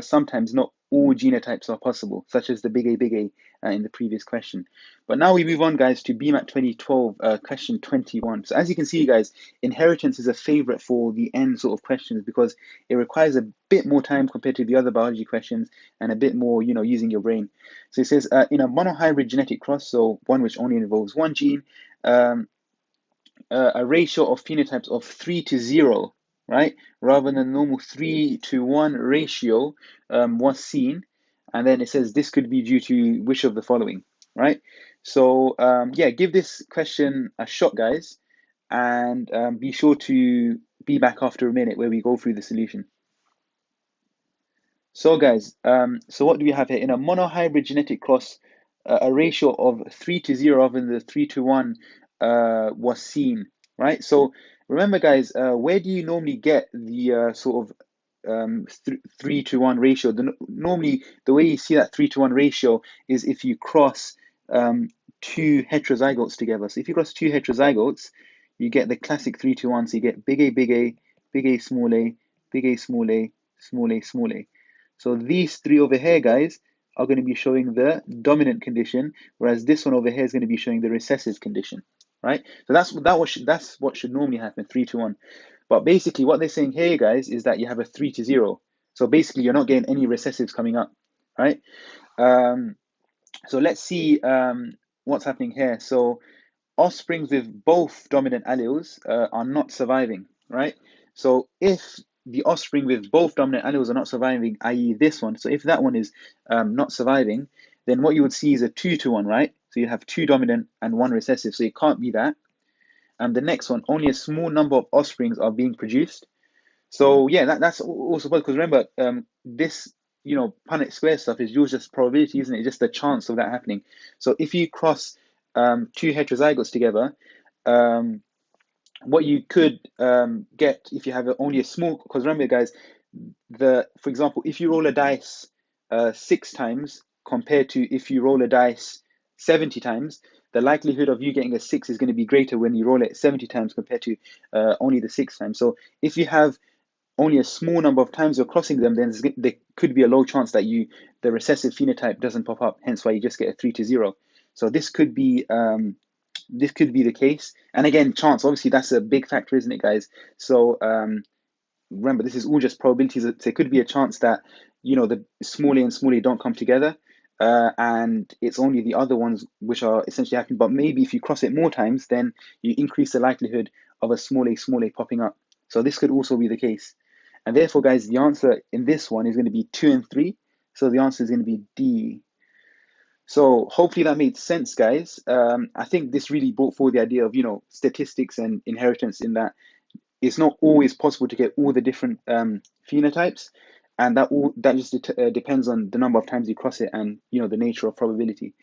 sometimes not all genotypes are possible, such as the big A in the previous question. But now we move on, guys, to BMAT 2012, question 21. So as you can see, guys, inheritance is a favorite for the end sort of questions because it requires a bit more time compared to the other biology questions and a bit more, using your brain. So it says, in a monohybrid genetic cross, so one which only involves one gene, a ratio of phenotypes of 3:0, right, rather than the normal 3:1 ratio was seen. And then it says this could be due to which of the following, right? So yeah, give this question a shot, guys, and be sure to be back after a minute where we go through the solution. So guys, so what do we have here? In a monohybrid genetic cross, a ratio of 3:0 rather than the 3:1 was seen, right? So remember, guys, where do you normally get the sort of 3:1 ratio? Normally, the way you see that 3:1 ratio is if you cross two heterozygotes together. So if you cross two heterozygotes, you get the classic 3:1. So you get big A, small a, big A, small a, small a, small a. So these three over here, guys, are going to be showing the dominant condition, whereas this one over here is going to be showing the recessive condition, right? So that's what should normally happen, 3:1. But basically, what they're saying here, guys, is that you have a 3:0. So basically, you're not getting any recessives coming up, right? So let's see what's happening here. So offsprings with both dominant alleles are not surviving, right? So if the offspring with both dominant alleles are not surviving, i.e. this one. So if that one is not surviving, then what you would see is a 2-to-1, right? So you have two dominant and one recessive, so it can't be that. And the next one, only a small number of offsprings are being produced. So yeah, that's also because remember, this Punnett square stuff is just probability, isn't it? Just the chance of that happening. So if you cross two heterozygotes together, um, what you could get if you have only a small, because remember guys, for example, if you roll a dice 6 times compared to if you roll a dice 70 times, the likelihood of you getting a 6 is going to be greater when you roll it 70 times compared to only the 6 times. So if you have only a small number of times you're crossing them, then there could be a low chance that the recessive phenotype doesn't pop up, hence why you just get a 3-to-0. So this could be the case. And again, chance, obviously that's a big factor, isn't it, guys? So remember, this is all just probabilities. There could be a chance that the small a and small a don't come together, and it's only the other ones which are essentially happening. But maybe if you cross it more times, then you increase the likelihood of a small a popping up. So this could also be the case. And therefore, guys, the answer in this one is going to be 2 and 3. So the answer is going to be D. So hopefully that made sense, guys. I think this really brought forward the idea of statistics and inheritance, in that it's not always possible to get all the different phenotypes, and that just depends on the number of times you cross it and the nature of probability.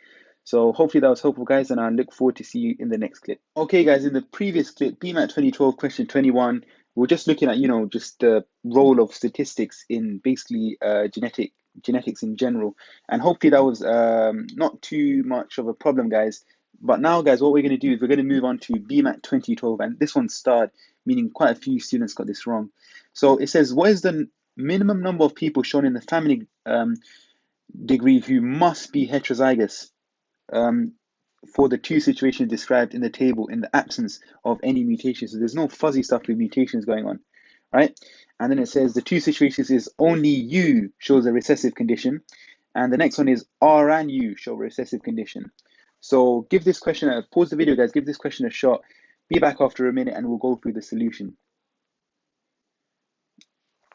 So hopefully that was helpful, guys, and I look forward to see you in the next clip. Okay, guys, in the previous clip, BMAT 2012, question 21, we're just looking at just the role of statistics in basically genetics in general, and hopefully that was not too much of a problem, guys. But now, guys, what we're going to do is we're going to move on to BMAT 2012, and this one starred, meaning quite a few students got this wrong. So it says, what is the minimum number of people shown in the family degree who must be heterozygous for the two situations described in the table in the absence of any mutations? So there's no fuzzy stuff with mutations going on, right? And then it says the two situations is only U shows a recessive condition, and the next one is R and U show a recessive condition. So give this question pause the video, guys, give this question a shot, be back after a minute, and we'll go through the solution.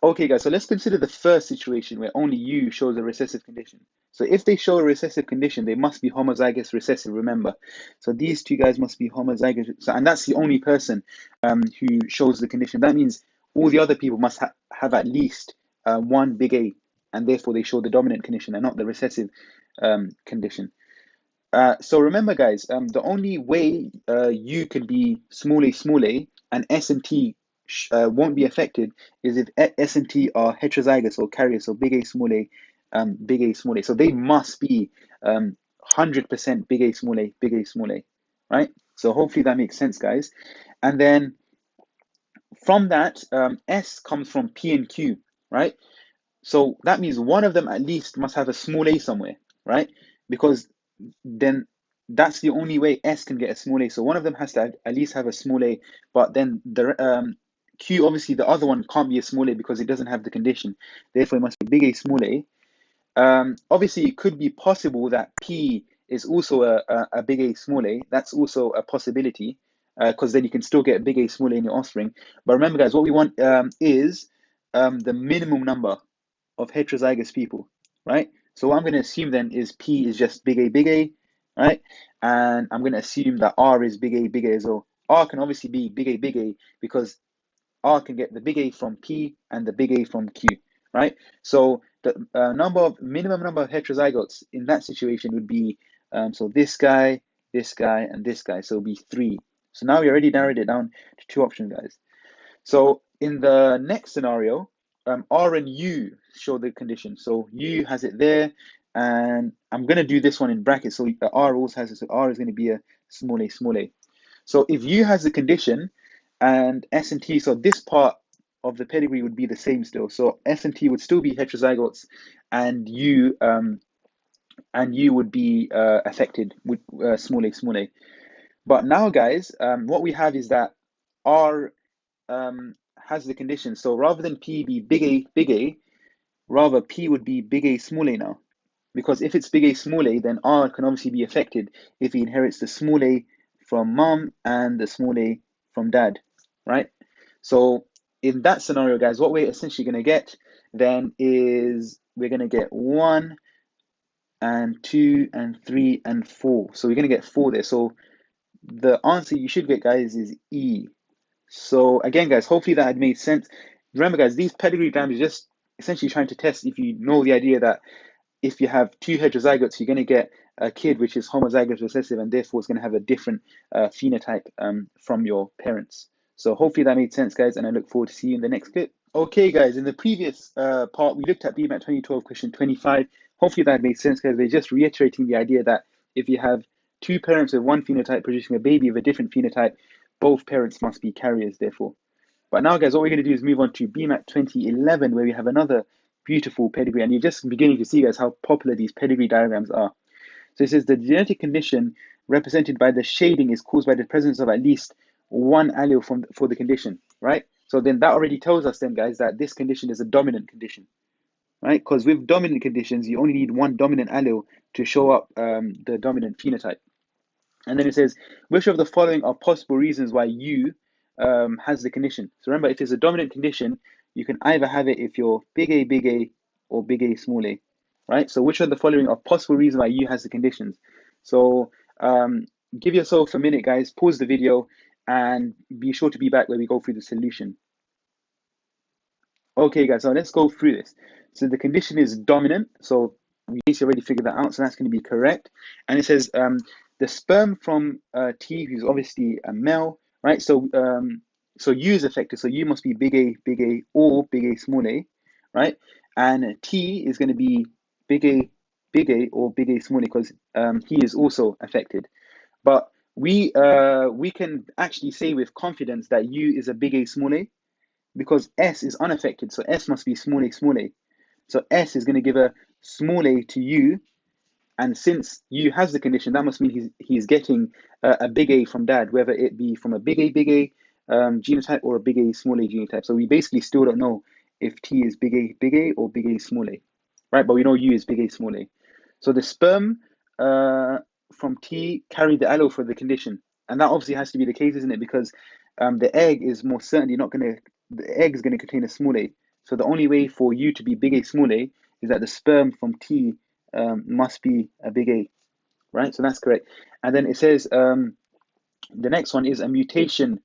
Okay, guys, so let's consider the first situation where only U shows a recessive condition. So if they show a recessive condition, they must be homozygous recessive, remember. So these two guys must be homozygous, and that's the only person who shows the condition. That means all the other people must have at least one big A, and therefore they show the dominant condition and not the recessive condition. So remember, guys, the only way U can be small a, and S and T won't be affected is if S and T are heterozygous or carriers, so big A, small a, big A, small a. So they must be 100% big A, small a, big A, small a, right? So hopefully that makes sense, guys. And then from that, S comes from P and Q, right? So that means one of them at least must have a small a somewhere, right? Because then that's the only way S can get a small a. So one of them has to at least have a small a, but then the Q, obviously the other one can't be a small a because it doesn't have the condition. Therefore, it must be big A, small a. Obviously, it could be possible that P is also a big A, small a. That's also a possibility, because then you can still get a big A, small a in your offspring. But remember, guys, what we want is the minimum number of heterozygous people, right? So what I'm going to assume then is P is just big A, right? And I'm going to assume that R is big A as well. R can obviously be big A because R can get the big A from P and the big A from Q, right? So the minimum number of heterozygotes in that situation would be, so this guy, and this guy. So it would be 3. So now we already narrowed it down to 2 options, guys. So in the next scenario, R and U show the condition. So U has it there, and I'm going to do this one in brackets. So R also has it. So R is going to be a small a, small a. So if U has the condition and S and T, so this part of the pedigree would be the same still. So S and T would still be heterozygotes, and U would be affected with small a, small a. But now, guys, what we have is that R has the condition. So rather than P be big A, rather P would be big A, small a now. Because if it's big A, small a, then R can obviously be affected if he inherits the small a from mom and the small a from dad, right? So in that scenario, guys, what we're essentially going to get then is we're going to get 1 and 2 and 3 and 4. So we're going to get 4 there. So the answer you should get, guys, is E. So again, guys, hopefully that had made sense. Remember, guys, these pedigree diagrams are just essentially trying to test if you know the idea that if you have two heterozygotes, you're going to get a kid which is homozygous recessive, and therefore it's going to have a different phenotype from your parents. So hopefully that made sense, guys, and I look forward to seeing you in the next clip. Okay, guys, in the previous part, we looked at BMAT 2012 question 25. Hopefully that made sense, guys. They're just reiterating the idea that if you have two parents with one phenotype producing a baby of a different phenotype, both parents must be carriers, therefore. But now, guys, what we're going to do is move on to BMAT 2011, where we have another beautiful pedigree. And you're just beginning to see, guys, how popular these pedigree diagrams are. So it says the genetic condition represented by the shading is caused by the presence of at least one allele for the condition, right? So then that already tells us then, guys, that this condition is a dominant condition, right? Because with dominant conditions, you only need one dominant allele to show up the dominant phenotype. And then it says, which of the following are possible reasons why U has the condition? So remember, if it's a dominant condition, you can either have it if you're big A, or big A, small a, right? So which of the following are possible reasons why U has the conditions? So give yourself a minute, guys, pause the video, and be sure to be back where we go through the solution. Okay, guys, so let's go through this. So the condition is dominant. So we already figured that out. So that's going to be correct. And it says the sperm from T, who's obviously a male, right? So so U is affected. So U must be big A, or big A, small a, right? And T is going to be big A, or big A, small a, because he is also affected. But we can actually say with confidence that U is a big A, small a, because S is unaffected. So S must be small a, small a. So S is going to give a small a to U. And since U has the condition, that must mean he's getting a big A from dad, whether it be from a big A genotype or a big A, small a genotype. So we basically still don't know if T is big A, or big A, small a, right? But we know U is big A, small a. So the sperm from T carried the allele for the condition. And that obviously has to be the case, isn't it? Because the egg is most certainly not going to, the egg is going to contain a small a. So the only way for U to be big A, small a is that the sperm from T must be a big A, right? So that's correct. And then it says the next one is a mutation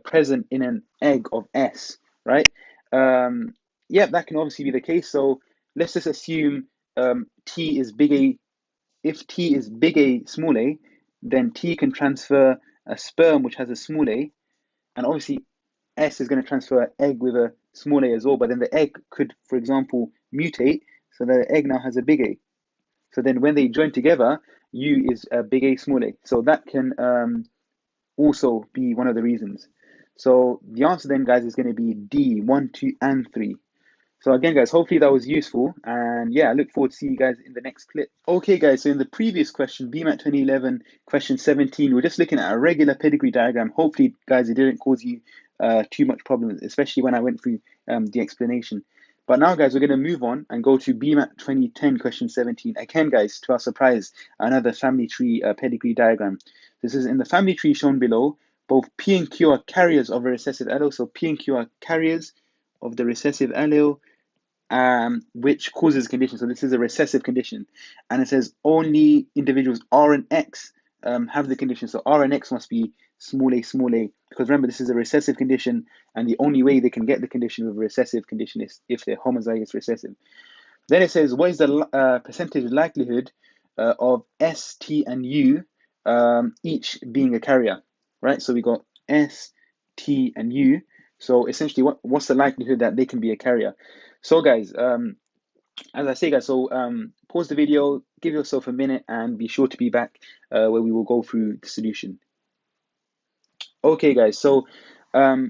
present in an egg of S, right? Yeah, that can obviously be the case. So let's just assume T is big A. If T is big A, small a, then T can transfer a sperm which has a small a, and obviously S is going to transfer an egg with a small a as well. But then the egg could, for example, mutate, so that the egg now has a big A. So then when they join together, U is a big A, small a. So that can also be one of the reasons. So the answer then, guys, is going to be D, 1, 2, and 3. So again, guys, hopefully that was useful. And yeah, I look forward to seeing you guys in the next clip. Okay, guys, so in the previous question, BMAT 2011, question 17, we're just looking at a regular pedigree diagram. Hopefully, guys, it didn't cause you too much problems, especially when I went through the explanation. But now, guys, we're going to move on and go to BMAT 2010, question 17. Again, guys, to our surprise, another family tree pedigree diagram. This is in the family tree shown below. Both P and Q are carriers of a recessive allele. So P and Q are carriers of the recessive allele, which causes condition. So this is a recessive condition. And it says only individuals R and X have the condition. So R and X must be small a, because remember, this is a recessive condition, and the only way they can get the condition with a recessive condition is if they're homozygous recessive. Then it says, what is the percentage likelihood of S, T, and U each being a carrier, right? So we got S, T, and U. So essentially, what's the likelihood that they can be a carrier? So guys, as I say, guys, so pause the video, give yourself a minute, and be sure to be back where we will go through the solution. Okay, guys, so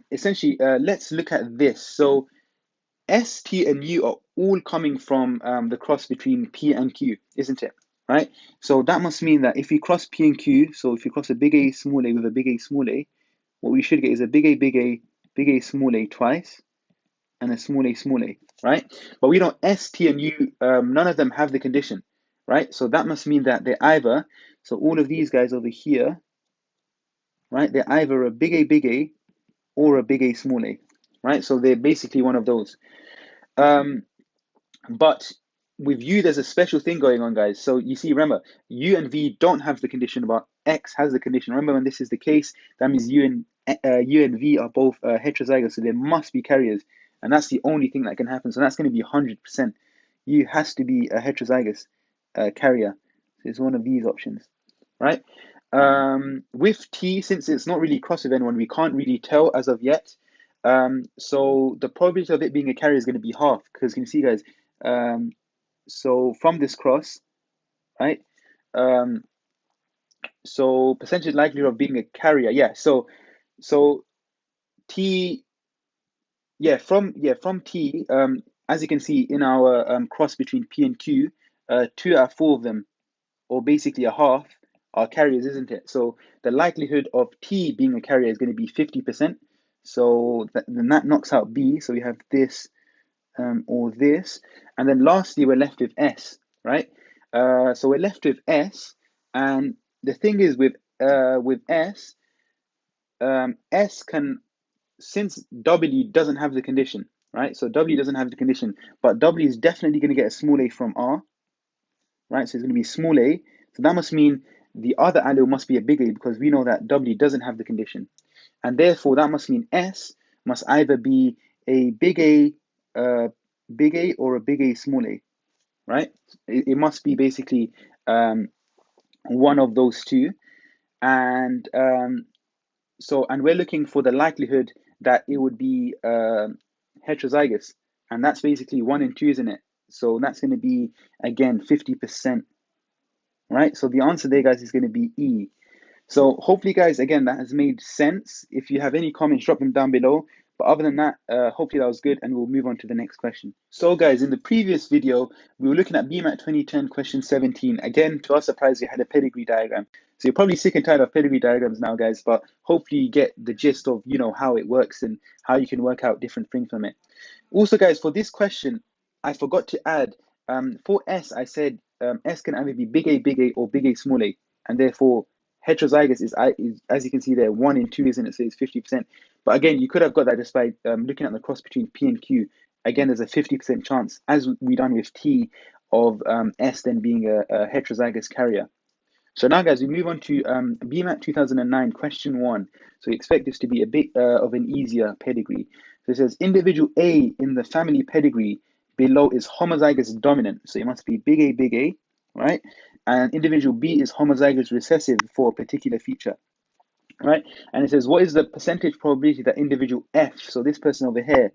essentially, let's look at this. So S, T, and U are all coming from the cross between P and Q, isn't it? Right? So that must mean that if we cross P and Q, so if you cross a big A, small a with a big A, small a, what we should get is a big A, small a twice, and a, small a, right? But we know S, T, and U, none of them have the condition, right? So that must mean that they're either, so all of these guys over here, right? They're either a big A, or a big A, small a. right? So they're basically one of those. Um, but with U, there's a special thing going on, guys. So you see, remember, U and V don't have the condition, but X has the condition. Remember, when this is the case, that means U and V are both heterozygous, so there must be carriers, and that's the only thing that can happen. So that's going to be 100%. U has to be a heterozygous carrier. So it's one of these options, right? With T, since it's not really cross with anyone, we can't really tell as of yet. So the probability of it being a carrier is going to be half, because you can see, guys, um, so from this cross, right? Um, so percentage likelihood of being a carrier, yeah. So T, from T, as you can see in our cross between P and Q, 2 out of 4 of them, or basically a half, are carriers, isn't it? So the likelihood of T being a carrier is going to be 50%. So then that knocks out B. So we have this or this. And then lastly, we're left with S, right? So we're left with S. And the thing is with S, S can, since W doesn't have the condition, right? So W doesn't have the condition, but W is definitely going to get a small a from R, right? So it's going to be small a. So that must mean the other allele must be a big A, because we know that W doesn't have the condition. And therefore, that must mean S must either be a uh, big A or a big A small a, right? It must be basically one of those two. And and we're looking for the likelihood that it would be heterozygous. And that's basically 1 and 2, isn't it? So that's going to be, again, 50%, right? So the answer there, guys, is going to be E. So hopefully, guys, again, that has made sense. If you have any comments, drop them down below. But other than that, hopefully that was good, and we'll move on to the next question. So, guys, in the previous video, we were looking at BMAT 2010, question 17. Again, to our surprise, we had a pedigree diagram. So you're probably sick and tired of pedigree diagrams now, guys, but hopefully you get the gist of, how it works and how you can work out different things from it. Also, guys, for this question, I forgot to add, for S, I said S can either be big A, or big A, small a, and therefore heterozygous is, as you can see there, 1 in 2, isn't it? So it's 50%. But again, you could have got that just by looking at the cross between P and Q. Again, there's a 50% chance, as we done with T, of S then being a heterozygous carrier. So now, guys, we move on to BMAT 2009, question 1. So we expect this to be a bit of an easier pedigree. So it says, individual A in the family pedigree below is homozygous dominant. So it must be big A, right? And individual B is homozygous recessive for a particular feature, right? And it says, what is the percentage probability that individual F, so this person over here,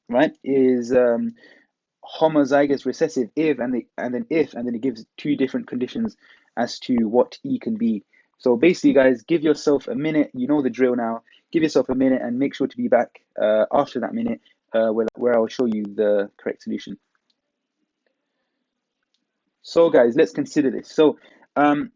right, is homozygous recessive if, and then it gives 2 different conditions as to what E can be. So basically, guys, give yourself a minute. You know the drill now. Give yourself a minute and make sure to be back after that minute where I'll show you the correct solution. So, guys, let's consider this. So so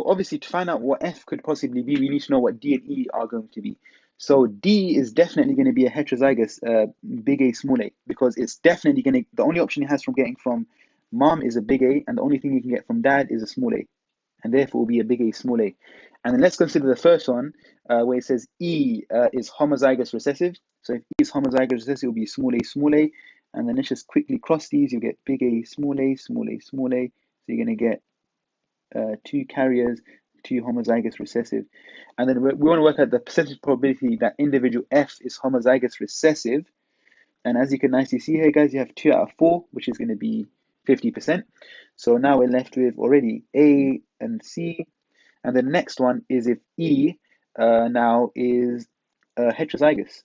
obviously, to find out what F could possibly be, we need to know what D and E are going to be. So D is definitely going to be a heterozygous big A, small a, because it's definitely going to, the only option he has from getting from mom is a big A, and the only thing you can get from dad is a small a, and therefore will be a big A, small a. And then let's consider the first one where it says E is homozygous recessive. So if E is homozygous recessive, it will be small a, and then let's just quickly cross these. You get big A, small a, small a, small a. So you're going to get 2 carriers, 2 homozygous recessive. And then we want to work out the percentage probability that individual F is homozygous recessive. And as you can nicely see here, guys, you have 2 out of 4, which is going to be 50%. So now we're left with already A and C. And the next one is if E now is heterozygous,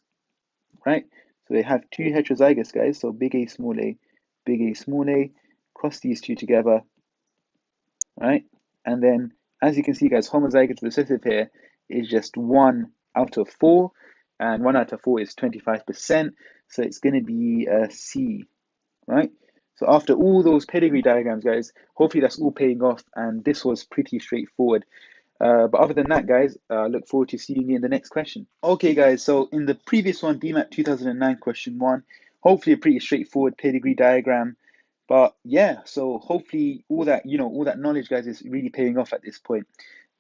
right? So they have 2 heterozygous, guys. So big A, small a, big A, small a. Cross these 2 together, right? And then, as you can see, guys, homozygous recessive here is just 1 out of 4, and 1 out of 4 is 25%, so it's going to be C, right? So after all those pedigree diagrams, guys, hopefully that's all paying off, and this was pretty straightforward. But other than that, guys, I look forward to seeing you in the next question. Okay, guys, so in the previous one, BMAT 2009, question 1, hopefully a pretty straightforward pedigree diagram. But yeah, so hopefully all that knowledge, guys, is really paying off at this point.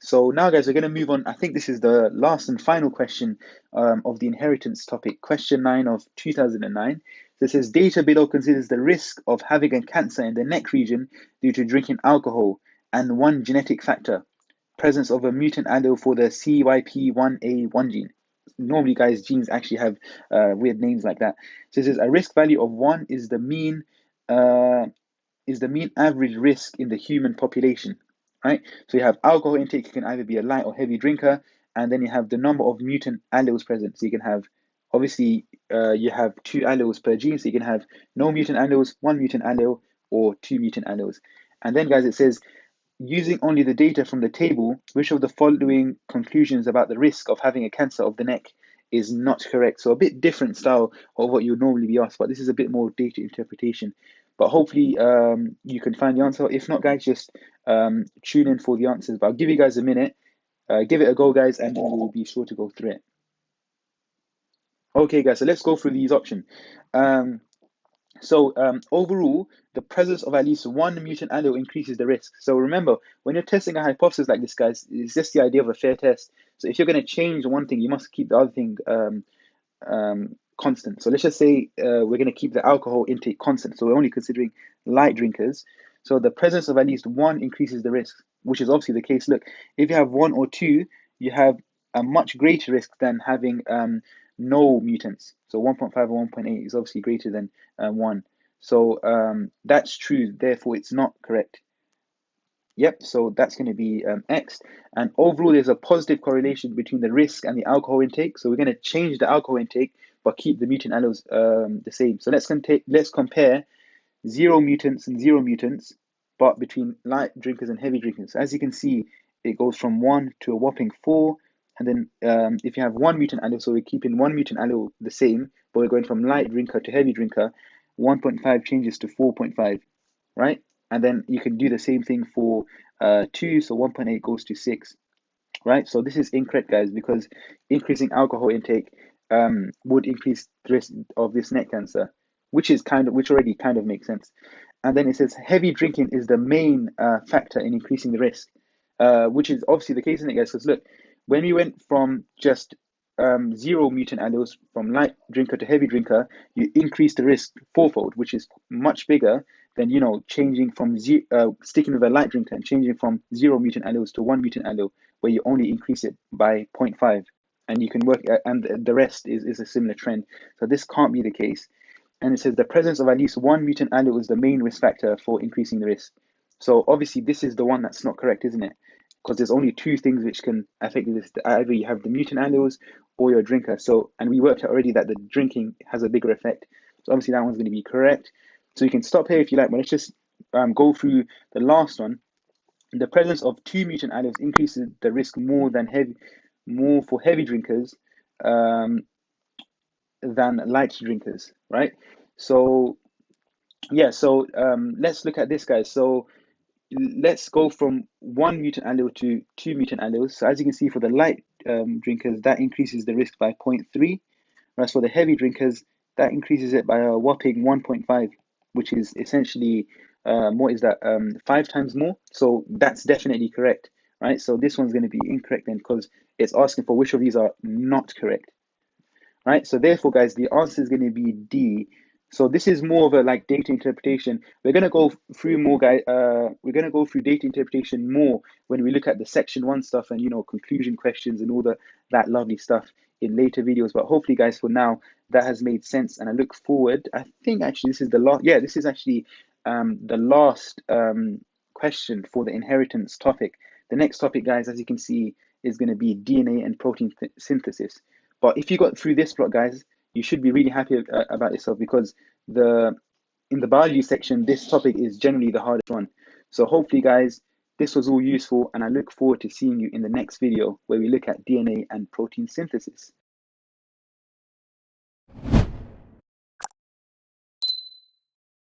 So now, guys, we're going to move on. I think this is the last and final question of the inheritance topic, question 9 of 2009. So it says, data below considers the risk of having a cancer in the neck region due to drinking alcohol and one genetic factor, presence of a mutant allele for the CYP1A1 gene. Normally, guys, genes actually have weird names like that. So it says a risk value of 1 uh, is the mean average risk in the human population, right? So you have alcohol intake, you can either be a light or heavy drinker, and then you have the number of mutant alleles present. So you can have, obviously, you have 2 alleles per gene, so you can have no mutant alleles, 1 mutant allele, or 2 mutant alleles. And then, guys, it says, using only the data from the table, which of the following conclusions about the risk of having a cancer of the neck is not correct? So a bit different style of what you would normally be asked, but this is a bit more data interpretation. But hopefully you can find the answer. If not, guys, just tune in for the answers. But I'll give you guys a minute. Give it a go, guys, and then we'll be sure to go through it. Okay, guys, so let's go through these options. Overall, the presence of at least 1 mutant allele increases the risk. So remember, when you're testing a hypothesis like this, guys, it's just the idea of a fair test. So if you're going to change one thing, you must keep the other thing constant. So let's just say we're going to keep the alcohol intake constant. So we're only considering light drinkers. So the presence of at least 1 increases the risk, which is obviously the case. Look, if you have 1 or 2, you have a much greater risk than having no mutants. So 1.5 or 1.8 is obviously greater than 1. So that's true. Therefore, it's not correct. Yep, so that's going to be X. And overall, there's a positive correlation between the risk and the alcohol intake. So we're going to change the alcohol intake, but keep the mutant alleles the same. So let's compare 0 mutants and 0 mutants, but between light drinkers and heavy drinkers. So as you can see, it goes from 1 to a whopping 4. And then if you have 1 mutant allele, so we're keeping 1 mutant allele the same, but we're going from light drinker to heavy drinker, 1.5 changes to 4.5, right? And then you can do the same thing for 2, so 1.8 goes to 6, right? So this is incorrect, guys, because increasing alcohol intake would increase the risk of this neck cancer, which already kind of makes sense. And then it says heavy drinking is the main factor in increasing the risk, which is obviously the case, isn't it, guys? Because look, when we went from just 0 mutant alleles from light drinker to heavy drinker, you increase the risk fourfold, which is much bigger than changing from sticking with a light drinker and changing from 0 mutant alleles to 1 mutant allele, where you only increase it by 0.5, and you can work, and the rest is a similar trend. So this can't be the case. And it says the presence of at least 1 mutant allele is the main risk factor for increasing the risk. So obviously this is the one that's not correct, isn't it? Because there's only 2 things which can affect this. Either you have the mutant alleles or you're a drinker. So, and we worked out already that the drinking has a bigger effect. So obviously that one's going to be correct. So you can stop here if you like, but let's just go through the last one. The presence of 2 mutant alleles increases the risk more for heavy drinkers than light drinkers, right? So yeah, so let's look at this, guys. So let's go from 1 mutant allele to 2 mutant alleles. So as you can see, for the light drinkers, that increases the risk by 0.3, whereas for the heavy drinkers, that increases it by a whopping 1.5, which is essentially what is that 5 times more. So that's definitely correct, right? So this one's going to be incorrect then, because it's asking for which of these are not correct, right? So therefore, guys, the answer is going to be D. So this is more of a like data interpretation. We're going to go through more, guys. We're going to go through data interpretation more when we look at the section 1 stuff and conclusion questions and all that lovely stuff in later videos. But hopefully, guys, for now that has made sense, and I look forward. I think actually this is the last. Yeah, this is actually the last question for the inheritance topic. The next topic, guys, as you can see, is going to be DNA and protein synthesis. But if you got through this block, guys, you should be really happy about yourself, because in the biology section, this topic is generally the hardest one. So hopefully, guys, this was all useful, and I look forward to seeing you in the next video where we look at DNA and protein synthesis.